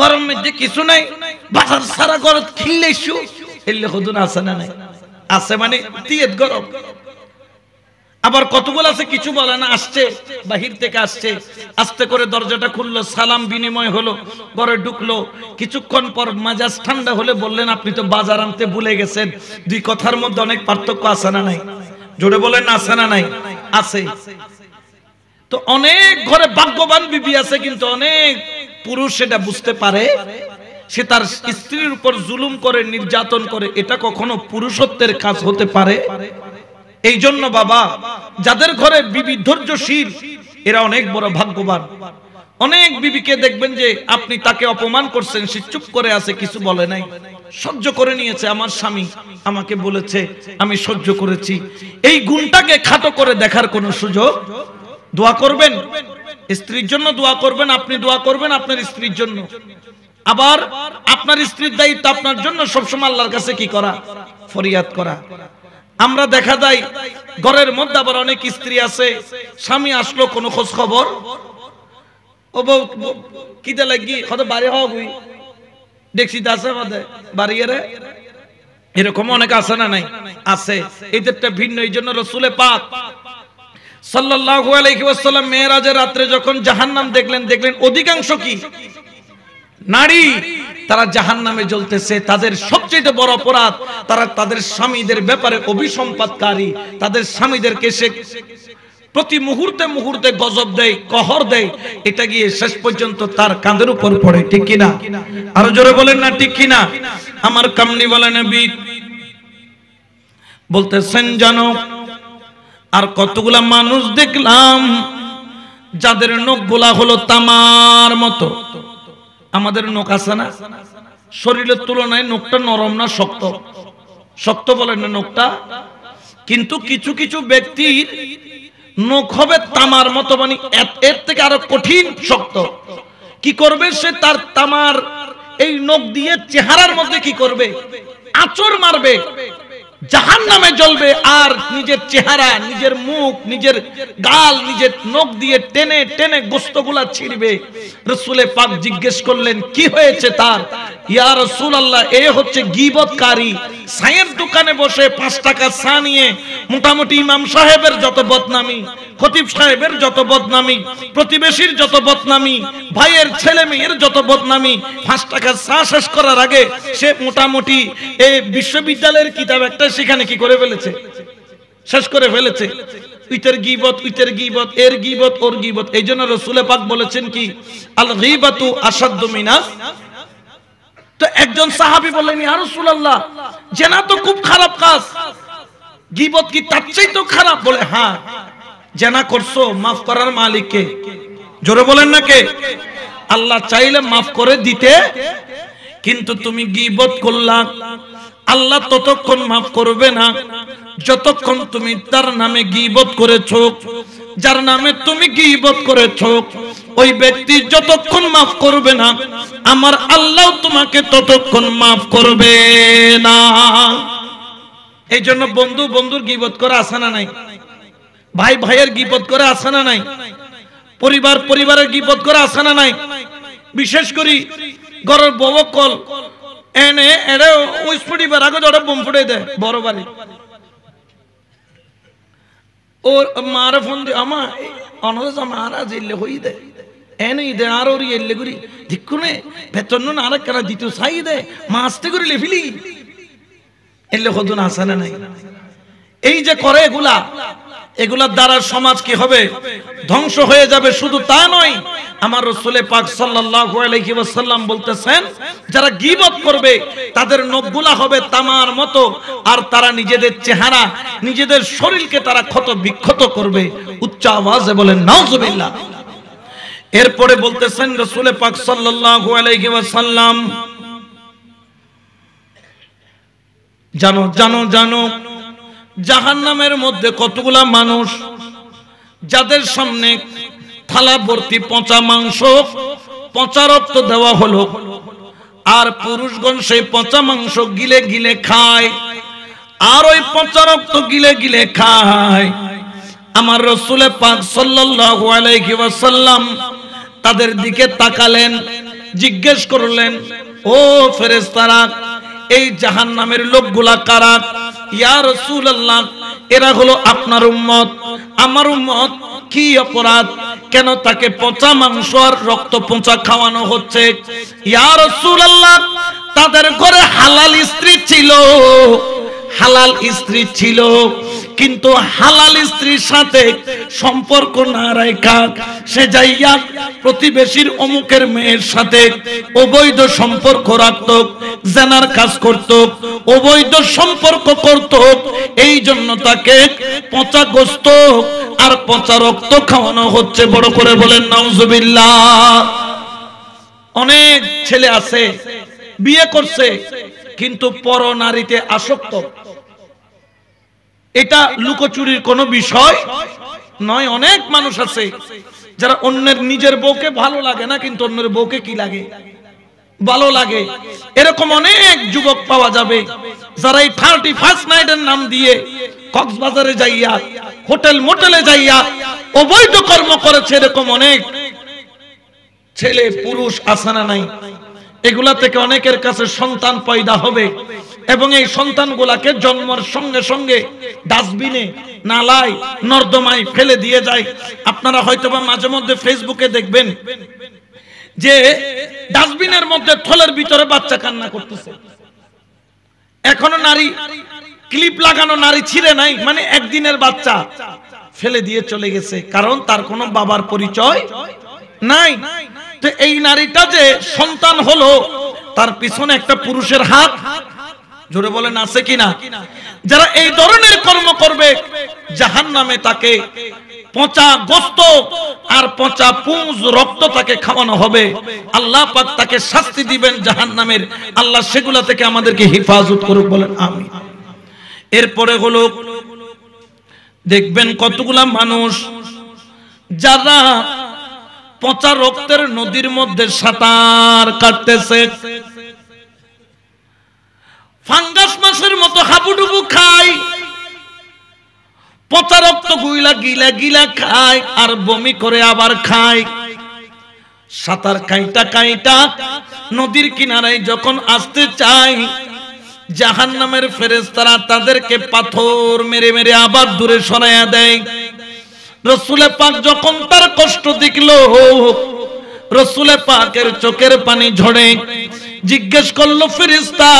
গরম মধ্যে কিছু নাই বাজার সারা ঘর খিললেইছু এলে খদুন আছে না নাই আছে মানে তিয়েত গরম আবার কতগুলো আছে কিছু বলে না আসছে বাহির থেকে আসছে আস্তে করে দরজাটা খুললো সালাম বিনিময় হলো ঘরে ঢুকলো কিছুক্ষণ পর মেজাজ ঠান্ডা হলে বললেন আপনি তো বাজার আনতে ভুলে গেছেন দুই কথার মধ্যে অনেক পার্থক্য আছে না নাই জোরে বলেন না আছে না নাই আছে তো অনেক ঘরে ভাগ্যবান বিবি আছে কিন্তু অনেক পুরুষ সেটা বুঝতে পারে সে তার স্ত্রীর উপর জুলুম করে নির্যাতন করে এটা কখনো পুরুষত্বের কাজ হতে পারে এই জন্য বাবা যাদের ঘরে বিবি ধৈর্যশীল এরা অনেক বড় ভাগ্যবান অনেক বিবিকে দেখবেন যে আপনি তাকে অপমান করছেন সে চুপ করে আছে কিছু বলে নাই সহ্য করে নিয়েছে আমার স্বামী আমাকে বলেছে আমি সহ্য করেছি এই গুণটাকে খাটো করে দেখার কোনো সুযোগ দোয়া করবেন স্ত্রীর জন্য দোয়া করবেন আপনি দোয়া করবেন আপনার স্ত্রীর জন্য আবার আপনার স্ত্রীর দায়িত্ব আপনার জন্য সবসময় আল্লাহর কাছে কি করা ফরিয়াদ করা আমরা দেখা যায় ঘরের মধ্যে আবার অনেক স্ত্রী আছে স্বামী আসলো কোনো খোঁজ খবর ও বউ কিতে লাগি কত বাড়ি হওয়া গুই দেখছি আছে আমাদের বাড়ি রে এরকম অনেক আছে না নাই আছে এদেরটা ভিন্ন এই জন্য রাসূলে পাক সাল্লাল্লাহু আলাইহি ওয়াসাল্লাম মেরাজের রাতে যখন জাহান্নাম দেখলেন অধিকাংশ কি নারী তারা জাহান্নামে জ্বলতেছে তাদের সবচেয়ে বড় অপরাধ তারা তাদের স্বামীদের ব্যাপারে অভিসম্পাদকারী তাদের স্বামীদেরকে সে প্রতি মুহূর্তে মুহূর্তে গজব দেয় কহর দেয় এটা গিয়ে শেষ পর্যন্ত তার কাঁধের উপর পড়ে ঠিক কি না আরো জোরে বলেন না ঠিক কি না আমার কামলি বলেন নবী বলতেছেন জানো আর কতগুলা মানুষ দেখলাম যাদের নখগুলা হলো তামার মতো আমাদের নখ আছে না শরীরের তুলনায় নখটা নরম না শক্ত শক্ত বলেন না নখটা কিন্তু কিছু কিছু ব্যক্তির নখ হবে তামার মতো মানে এর থেকে আরো কঠিন শক্ত কি করবে সে তার তামার এই নখ দিয়ে চেহারার মধ্যে কি করবে আঁচড় মারবে জাহান্নামে জ্বলবে আর নিজের চেহারা নিজের মুখ নিজের গাল নিজের নখ দিয়ে টেনে টেনে গোশতগুলা ছিঁড়বে রাসূলে পাক জিজ্ঞেস করলেন কি হয়েছে তার ইয়া রাসূলুল্লাহ এ হচ্ছে গীবতকারী চায়ের দোকানে বসে 5 টাকা চা নিয়ে মোটামুটি ইমাম সাহেবের যত বদনামি খতিব সাহেবের যত বদনামি প্রতিবেশীর যত বদনামি ভাইয়ের ছেলে মেয়ের যত বদনামি 5 টাকা চা শেষ করার আগে সে মোটামুটি এই বিশ্ববিদ্যালয়ের কিতাব একটা সেখানে কি করে ফেলেছে শেষ করে ফেলেছে উইতের গীবত এর গীবত ওর গীবত এইজন্য রাসূলে পাক বলেছেন কি আল গীবাতু আশাদ্দু মিনাস তো একজন সাহাবী বললেন ইয়া রাসূলুল্লাহ জেনা তো খুব খারাপ কাজ গীবত কি তার চেয়ে তো খারাপ বলে হ্যাঁ জেনা করছো maaf করার মালিক কে জোরে বলেন না কে আল্লাহ চাইলে maaf করে দিতে কিন্তু তুমি গীবত করলা আল্লাহ ততক্ষণ maaf করবে না যতক্ষণ তুমি তার নামে গীবত করেছো যার নামে তুমি গীবত করেছো ওই ব্যক্তি যতক্ষণ maaf করবে না আমার আল্লাহ তোমাকে ততক্ষণ maaf করবে না এইজন্য বন্ধু বন্ধুর গীবত করা আছে না নাই ভাই ভাইয়ের গীবত করা আছে না নাই পরিবার পরিবারের গীবত করা আছে না নাই বিশেষ করে ঘরের বউকল এনে এরে ওই স্পুটি বার আগে ওরা বোম ফুটে দেয় বড় বাড়ি ওর মারা ফোন দিয়ে আমা অনজ মারা জিল্লে হই দেয় এনে দে আর ওর এল্লে গুরি দিকুনে বেতন না আর কেন দিতু সাই দে মাস্তে করে লেফিলি এল্লে হদুন হাসানা নাই এই যে করে এগুলার দ্বারা সমাজ কি হবে ধ্বংস হয়ে যাবে শুধু তা নয় আমার রাসূল পাক সাল্লাল্লাহু আলাইহি ওয়াসাল্লাম বলতেছেন যারা গীবত করবে তাদের নখগুলা হবে তামার মতো আর তারা নিজেদের চেহারা নিজেদের শরীরকে তারা ক্ষত বিক্ষত করবে উচ্চ আওয়াজে বলেন নাউজুবিল্লাহ এরপরে বলতেছেন রাসূল পাক সাল্লাল্লাহু আলাইহি ওয়াসাল্লাম জানো জানো জানো জাহান্নামের মধ্যে কতগুলা মানুষ যাদের সামনে থালা ভর্তি পচা মাংস পচা রক্ত দেওয়া হলো আর পুরুষগণ সেই পচা মাংস গিলে গিলে খায় আর ওই পচা রক্ত গিলে গিলে খায় আমার রাসূল পাক সাল্লাল্লাহু আলাইহি ওয়াসাল্লাম তাদের দিকে তাকালেন জিজ্ঞেস করলেন ও ফেরেশতারা এই জাহান্নামের লোকগুলা কারা ইয়া রাসূলুল্লাহ এরা হলো আপনার উম্মত আমার উম্মত কি অপরাধ কেন তাকে পচা মাংস আর রক্ত পচা খাওয়ানো হচ্ছে ইয়া রাসূলুল্লাহ তাদের ঘরে হালাল স্ত্রী ছিল কিন্তু হালাল স্ত্রীর সাথে সম্পর্ক না রাখা সে যাইয়া প্রতিবেশীর অমুকের মেয়ের সাথে অবৈধ সম্পর্ক রাখত জেনার কাজ করত অবৈধ সম্পর্ক করত এই জন্য তাকে পচা গোশত আর পচা রক্ত খাওয়ানো হচ্ছে বড় করে বলেন নাউজুবিল্লাহ অনেক ছেলে আছে বিয়ে করছে কিন্তু পর নারীতে আসক্ত এটা লুকোচুরির কোনো বিষয় নয় অনেক মানুষ আছে যারা অন্যের নিজের বউকে ভালো লাগে না কিন্তু অন্যের বউকে কি লাগে ভালো লাগে এরকম অনেক যুবক পাওয়া যাবে যারা এই 31st নাইটের নাম দিয়ে কক্সবাজারে যাইয়া হোটেল মোটেলে যাইয়া অবৈধ কর্ম করেছে এরকম অনেক ছেলে পুরুষ আছে না নাই এগুলা থেকে অনেকের কাছে সন্তান পয়দা হবে এবং এই সন্তানগুলাকে জন্মের সঙ্গে সঙ্গে ডাস্টবিনে নালায় নর্দমায় ফেলে দিয়ে যায় আপনারা হয়তোবা মাঝে মধ্যে ফেসবুকে দেখবেন যে ডাস্টবিনের মধ্যে থলের ভিতরে বাচ্চা কান্না করতেছে এখনো নারী ক্লিপ লাগানো নারী ছিঁড়ে নাই মানে একদিনের বাচ্চা ফেলে দিয়ে চলে গেছে কারণ তার কোনো বাবার পরিচয় নাই তো এই নারীটা যে সন্তান হলো তার পিছনে একটা পুরুষের হাত জোরে বলেন আছে কিনা যারা এই ধরনের কর্ম করবে জাহান্নামে তাকে পচা গোশত আর পচা পুঁজ রক্ত তাকে খাওয়ানো হবে আল্লাহ পাক তাকে শাস্তি দিবেন জাহান্নামের আল্লাহ সেগুলা থেকে আমাদেরকে হেফাজত করুক বলেন আমিন এরপরে হলো দেখবেন কতগুলা মানুষ যারা পচা রক্তের নদীর মধ্যে সাঁতার কাটতেছে ফাঙ্গাস মাছের মতো হাবুডুবু খায় পচা রক্ত গুইলা গিলা গিলা খায় আর বমি করে আবার খায় সাঁতার কাইটা কাইটা নদীর কিনারায় যখন আসতে চায় জাহান্নামের ফেরেশতারা তাদেরকে পাথর মেরে মেরে আবার দূরে সরাইয়া দেয় রাসূল পাক যখন তার কষ্ট দেখলো রাসূল পাকের চোখের পানি ঝরে জিজ্ঞেস করলো ফেরেশতা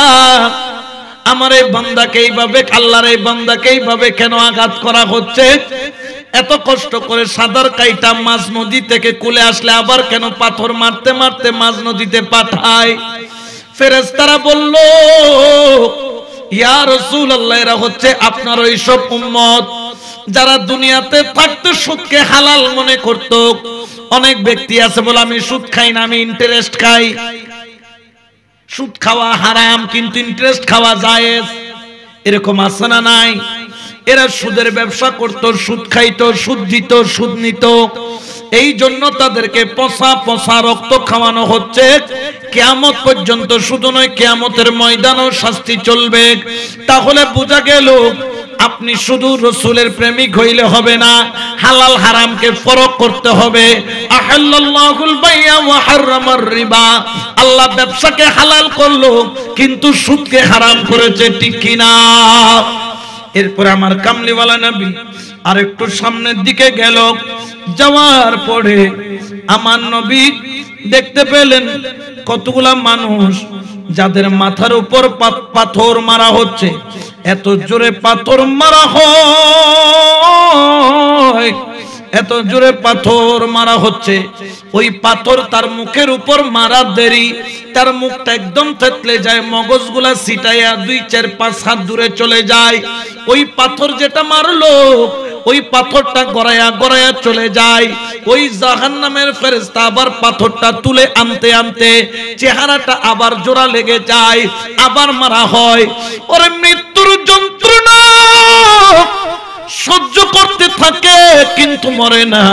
আমার এই বান্দাকে এইভাবে আল্লাহর এই বান্দাকে এইভাবে কেন আঘাত করা হচ্ছে এত কষ্ট করে সাদার কাইটা মাছ নদী থেকে কুলে আসলে আবার কেন পাথর মারতে মারতে মাছ নদীতে পাঠায় ফেরেশতারা বলল ইয়া রাসূলুল্লাহ এরা হচ্ছে আপনার ওইসব উম্মত যারা দুনিয়াতে থাকতে সুদকে হালাল মনে করত অনেক ব্যক্তি আছে বলে আমি সুদ খাই না আমি ইন্টারেস্ট খাই সুদ খাওয়া হারাম কিন্তু ইন্টারেস্ট খাওয়া জায়েজ এরকম আছে না নাই এরা সুদের ব্যবসা করত সুদ খাইতো সুদ দিত সুদ নিত এই জন্য তাদেরকে পচা পচা রক্ত খাওয়ানো হচ্ছে কিয়ামত পর্যন্ত শুধু নয় কিয়ামতের ময়দানেও শাস্তি চলবে তাহলে বোঝা গেল আপনি শুধু রাসূলের প্রেমিক হইলে হবে না, হালাল হারামকে ফরক করতে হবে। আহাল্লাল্লাহুল বাই'a ওয়া হারামার রিবা, আল্লাহ ব্যবসাকে হালাল করলো কিন্তু সুদকে হারাম করেছে, ঠিক কি না? এরপর আমার কামলিওয়ালা নবী আরেকটু সামনের দিকে গেল, যাওয়ার পরে আমার নবী দেখতে পেলেন কতগুলা মানুষ যাদের মাথার উপর পাথর মারা হচ্ছে। এত জোরে পাথর মারা হয়, এত জোরে পাথর মারা হচ্ছে, ওই পাথর তার মুখের উপর মারা দেরি, তার মুখটা একদম থেতলে যায়, মগজগুলা ছিটাইয়া 2-4-5 হাত দূরে চলে যায়। ওই পাথর যেটা মারলো ওই পাথরটা গড়াইয়া গড়াইয়া চলে যায়। ওই জাহান্নামের ফেরেশতা আবার পাথরটা তুলে আনতে আনতে চেহারাটা আবার জোড়া লেগে যায়, আবার মারা হয়। ওরে মৃত্যুর যন্ত্রণা সহ্য করতে থাকে কিন্তু মরে না,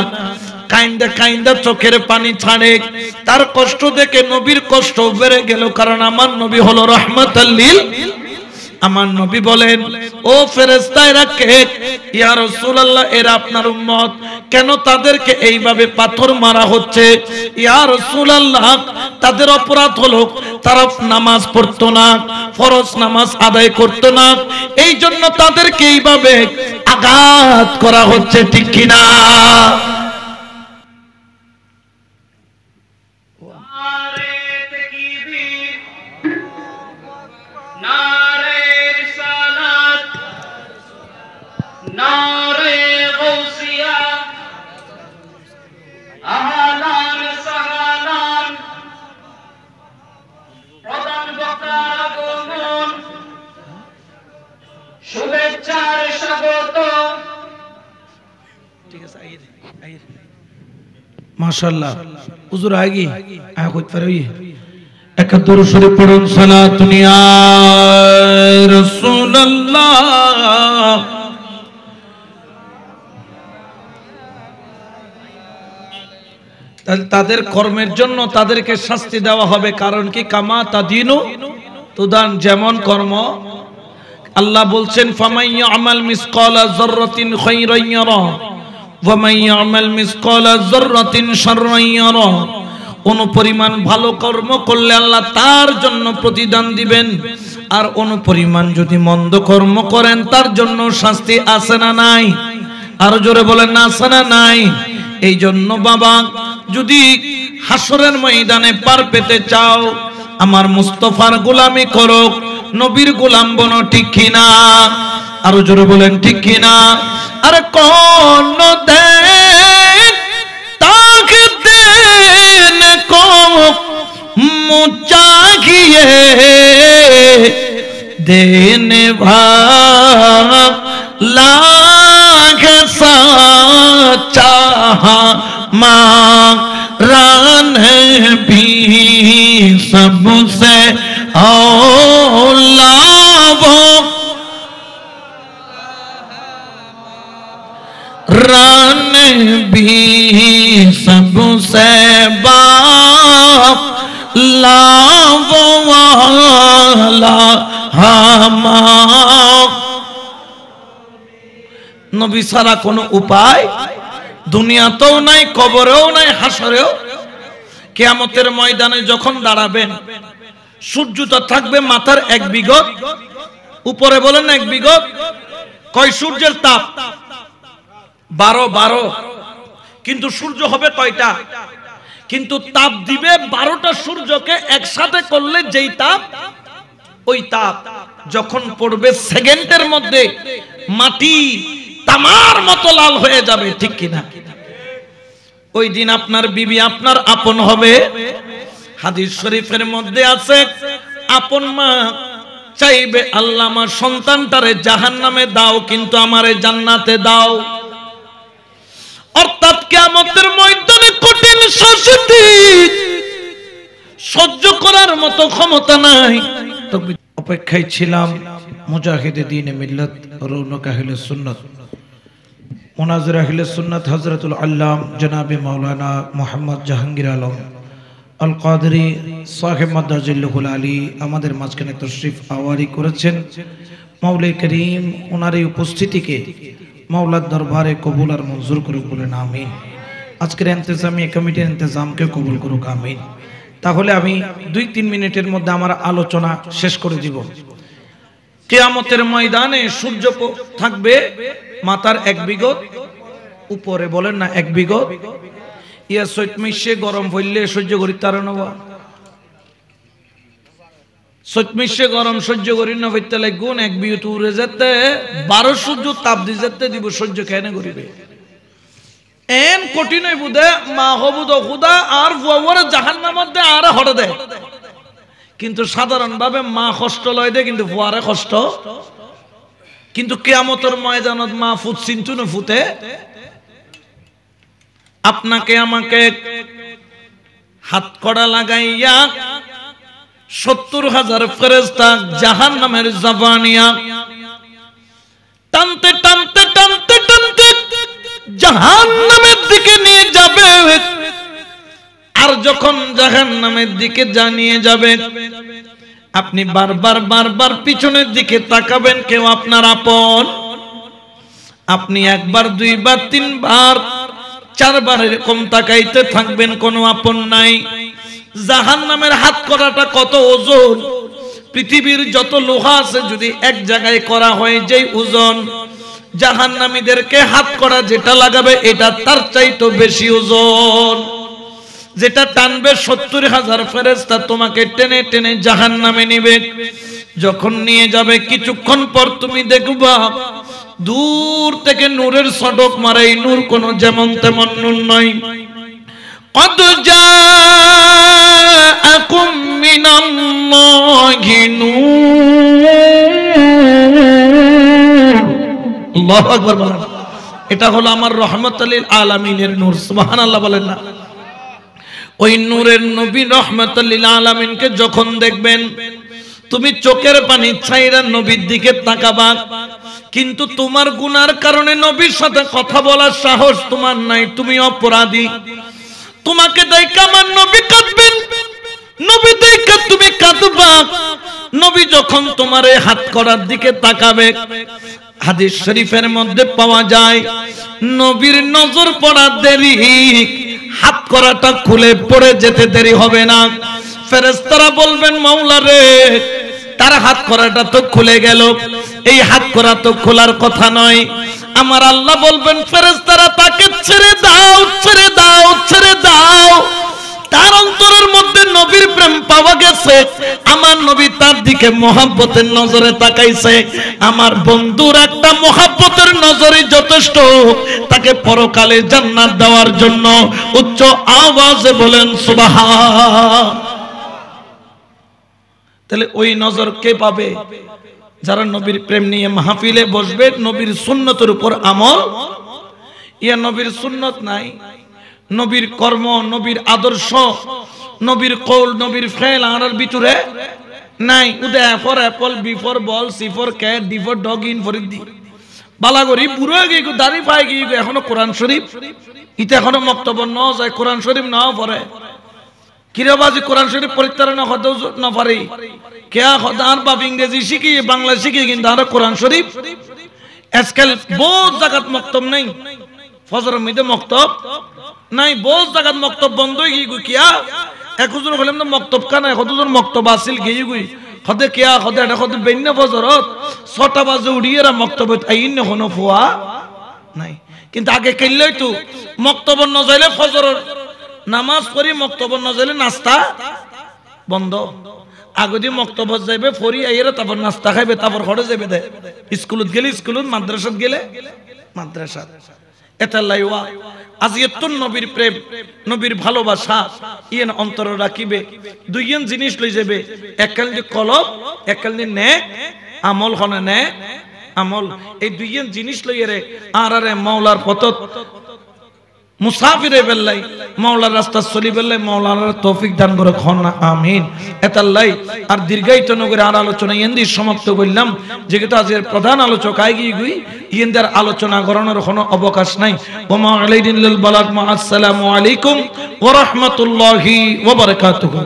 কাইন্দা কাইন্দা চোখের পানি ছাড়ে। তার কষ্ট দেখে নবীর কষ্ট বেড়ে গেল, কারণ আমার নবী হলো রাহমাতাল লিল। আমার নবী বলেন, ও ফেরেশতা এরা কে? ইয়া রাসূলুল্লাহ এরা আপনার উম্মত। কেন তাদেরকে এইভাবে পাথর মারা হচ্ছে? ইয়া রাসূলুল্লাহ তাদের অপরাধ হলো তারা নামাজ পড়তো না, ফরজ নামাজ আদায় করতো না, এই জন্য তাদেরকে এইভাবে আঘাত করা হচ্ছে, ঠিক কি না? শুভেচ্ছার স্বাগত। ঠিক আছে, মাশাআল্লাহ হুজুর আগি আয় কইতে পারে। একটা দরুদ শরীফ পড়ুন, সালাতুন ইয়া রাসূলুল্লাহ। তাদের কর্মের জন্য তাদেরকে শাস্তি দেওয়া হবে, কারণ কি? কামা তাদিনু তুদান, যেমন কর্ম। আল্লাহ বলছেন, ফামান ইয়ামাল মিসকালা যাররাতিন খায়রান ইয়ারা ওয়া মান ইয়ামাল মিসকালা যাররাতিন শাররান ইয়ারা। অনুপরিমাণ ভালো কর্ম করলে আল্লাহ তার জন্য প্রতিদান দিবেন, আর অনুপরিমাণ যদি মন্দ কর্ম করেন তার জন্য শাস্তি আছে না নাই? আর জোরে বলেন না, আছে না নাই? এই জন্য বাবা, যদি হাসরের ময়দানে পার পেতে চাও, আমার মুস্তাফার গোলামি করো, নবীর গোলাম বনো, ঠিক কি না? আরো জোরে বলেন ঠিক কি না? আরে কোন দেন তাকে দেন কো মুচাহিয়ে দেনে ভালা কে সাচা মা रान भी सबसे औला वो रान भी सबसे बाला वो वाला हमा। नबी सारा कोनो उपाय দুনিয়াতেও নাই, কবরেও নাই, হাসরেও। কিয়ামতের ময়দানে যখন দাঁড়াবেন, সূর্যটা থাকবে মাথার 1 বিগত উপরে। বলেন 1 বিগত কয় সূর্যের তাপ? 12 কিন্তু সূর্য হবে কয়টা? কিন্তু তাপ দিবে 12টা সূর্যকে একসাথে করলে যেই তাপ, ওই তাপ যখন পড়বে সেকেন্ডের মধ্যে মাটি তামার মতো লাল হয়ে যাবে, ঠিক কিনা? ওই দিন আপনার বিবি আপনার আপন হবে। হাদিস শরীফের মধ্যে আছে, আপন মা চাইবে, আল্লাহ আমার সন্তানটারে জাহান্নামে দাও কিন্তু আমারে জান্নাতে দাও। অর্থাৎ কিয়ামতের ময়দানে কঠিন শাস্তি সহ্য করার মতো ক্ষমতা নাই। অপেক্ষায় ছিলাম মুজাহিদে দ্বীনে মিল্লাত রৌনক আহলে সুন্নাত মুনাজির আহলে সুন্নাত হযরতুল আল্লাম জনাবে মাওলানা মুহাম্মদ জাহাঙ্গীর আলম আল কাদরি সাহেব মাদ্দাজিল্লাহুল আলী আমাদের মাঝখানে তশরিফ আওয়ারি করেছেন। মাওলা করিম ওনার এই উপস্থিতিকে মাওলার দরবারে কবুল আর মঞ্জুর করুক বলেন আমিন। আজকের ইন্তেজামিয়া কমিটির ইন্তেজামকে কবুল করুক আমিন। তাহলে আমি 2-3 মিনিটের মধ্যে আমার আলোচনা শেষ করে দিব। কিয়ামতের ময়দানে সূর্য থাকবে মাথার 1 বিগত উপরে, বলেন না 1 বিগত। ইয়া সৈত মিশে গরম হইলে সহ্য করি তার নবা, সৈত মিশে গরম সহ্য করি না হইতে লাগুন 1 বিগত উড়ে যেতে 12 সূর্য তাপ দি যেতে দিব সহ্য কেন করিবে। এন কঠিন বুদে মা হবুদ খুদা আর ফুয়ার জাহান্নামের মধ্যে আর হড়ে দেয়, কিন্তু সাধারণভাবে মা কষ্ট লয় দেয় কিন্তু ফুয়ারে কষ্ট। কিন্তু কিয়ামতের ময়দানত মা ফুট চিন্তু না ফুটে। আপনাকে আমাকে হাত কড়া লাগাইয়া 70,000 ফেরেশতা জাহান্নামের জাবানিয়া টানতে টানতে টানতে টানতে জাহান্নামের দিকে নিয়ে যাবে। আর যখন জাহান্নামের দিকে জানিয়ে যাবে আপনি বারবার বারবার পিছনের দিকে তাকাবেন, কেউ আপনার আপন। আপনি 1 বার 2 বার 3 বার 4 বার এরকম তাকাইতে থাকবেন, কোনো আপন নাই। জাহান্নামের হাত করাটা কত ওজন, পৃথিবীর যত লোহা আছে যদি এক জায়গায় করা হয় যেই ওজন, জাহান্নামীদেরকে হাত করা যেটা লাগাবে এটা তার চাইতে বেশি ওজন। যেটা টানবে 70,000 ফেরেশতা তোমাকে টেনে টেনে জাহান্নামে নিবে। যখন নিয়ে যাবে কিছুক্ষণ পর তুমি দেখবা দূর থেকে নূরের সডক মারে। এই নূর কোনো যেমন তেমন নূর নয়। قد جاءكم من الله نور। আল্লাহু আকবার বলেন। এটা হলো আমার রাহমাতুল লিল আলামিনের নূর। সুবহানাল্লাহ বলেন না। ওই নূরের নবী রাহমাতুল লিল আলামিনকে যখন দেখবেন তুমি চোখের পানি ছাইরা নবীর দিকে তাকাবা, কিন্তু তোমার গুনার কারণে নবীর সাথে কথা বলার সাহস তোমার নাই, তুমি অপরাধী। তোমাকে দেখে আমার নবী কাঁদবেন, নবী দেখে তুমি কাঁদবা। নবী যখন তোমার এই হাত করার দিকে তাকাবে, হাদিস শরীফের মধ্যে পাওয়া যায় নবীর নজর পড়ার দেরি, হাত করাটা খুলে পড়ে যেতে দেরি হবে না। ফেরেশতারা বলবেন মাওলা রে, তার হাত করাটা তো খুলে গেল, এই হাত করা তো খোলার কথা নয়। আমার আল্লাহ বলবেন ফেরেশতারা তাকে ছেড়ে দাও, ছেড়ে দাও, ছেড়ে দাও। তার অন্তরের মধ্যে নবীর প্রেম পাওয়া গেছে, আমার নবী তার দিকে মহব্বতের নজরে তাকাইছে। আমার বন্ধুর একটা মহব্বতের নজরে যথেষ্ট তাকে পরকালে জান্নাত দেওয়ার জন্য। উচ্চ আওয়াজে বলেন সুবহান। তাহলে ওই নজর কে পাবে? যারা নবীর প্রেম নিয়ে মাহফিলে বসবে, নবীর সুন্নতের উপর আমল। ইয়া নবীর সুন্নত নাই, নবীর কর্ম, নবীর আদর্শ, নবীর কৌল, নবীর ফেল আর ভিতরে নাই। A for apple, B for ball, C for cat, D for dog, E for ইদি। বালাগরি বুড়ো হয়ে গিয়ে দাড়ি পাই গিয়ে এখনো কোরআন শরীফ ইতে এখনো বক্তব্য ন যায়, কোরআন শরীফ নাও পড়ে। কিরাবাজি কোরআন শরীফ পরিচালনা হতে না পারি কেয়া হদার বাপ ইংরেজি শিখি, বাংলা শিখি, কিন্তু আর কোরআন শরীফ আজকাল বহুত জায়গাত মক্তব নাই। ফজরের মধ্যে মক্তব নাই, বহুত জায়গাত মক্তব বন্ধ হয়ে গিয়ে কিয়া একজন হলাম না মক্তব কানা কতজন মক্তব আসিল গিয়ে গুই হদে কিয়া হদে এটা হদে বেন্য ফজরত 6টা বাজে উড়িয়েরা মক্তব আইন হনো ফুয়া নাই। কিন্তু আগে কেললেই তো মক্তব ন যাইলে ফজরের নামাজ পড়ি, মক্তব ন যাইলে নাস্তা বন্ধ। আগে দিয়ে মক্তব যাইবে ফরি আইয়েরা, তারপর নাস্তা খাইবে, তারপর ঘরে যাবে দে। স্কুলত গেলে স্কুলত, মাদ্রাসাত গেলে মাদ্রাসাত। এটা লাইওয়া আজ এত নবীর প্রেম, নবীর ভালোবাসা ইয়েন অন্তর রাখিবে। দুইজন জিনিস লই যাবে, এককাল দিয়ে কলব, এককাল দিয়ে নেক আমল হনে নেক আমল। এই দুইজন জিনিস লইয়ে আর আরে মাওলার পথত মুসাফিরে বেল্লাই, মাওলার রাস্তা চলি বেল্লাই মাওলার তৌফিক দান করে খন আমিন। এতাল্লাই আর দীর্ঘায়িত নগরে আর আলোচনা ইন্দির সমাপ্ত করলাম। যেহেতু আজকের প্রধান আলোচক আইগি গুই ইন্দার আলোচনা করানোর কোনো অবকাশ নাই। ওমা আলাইহিল বালাগ। মা আসসালামু আলাইকুম ওয়া রাহমাতুল্লাহি ওয়া বারাকাতুহু।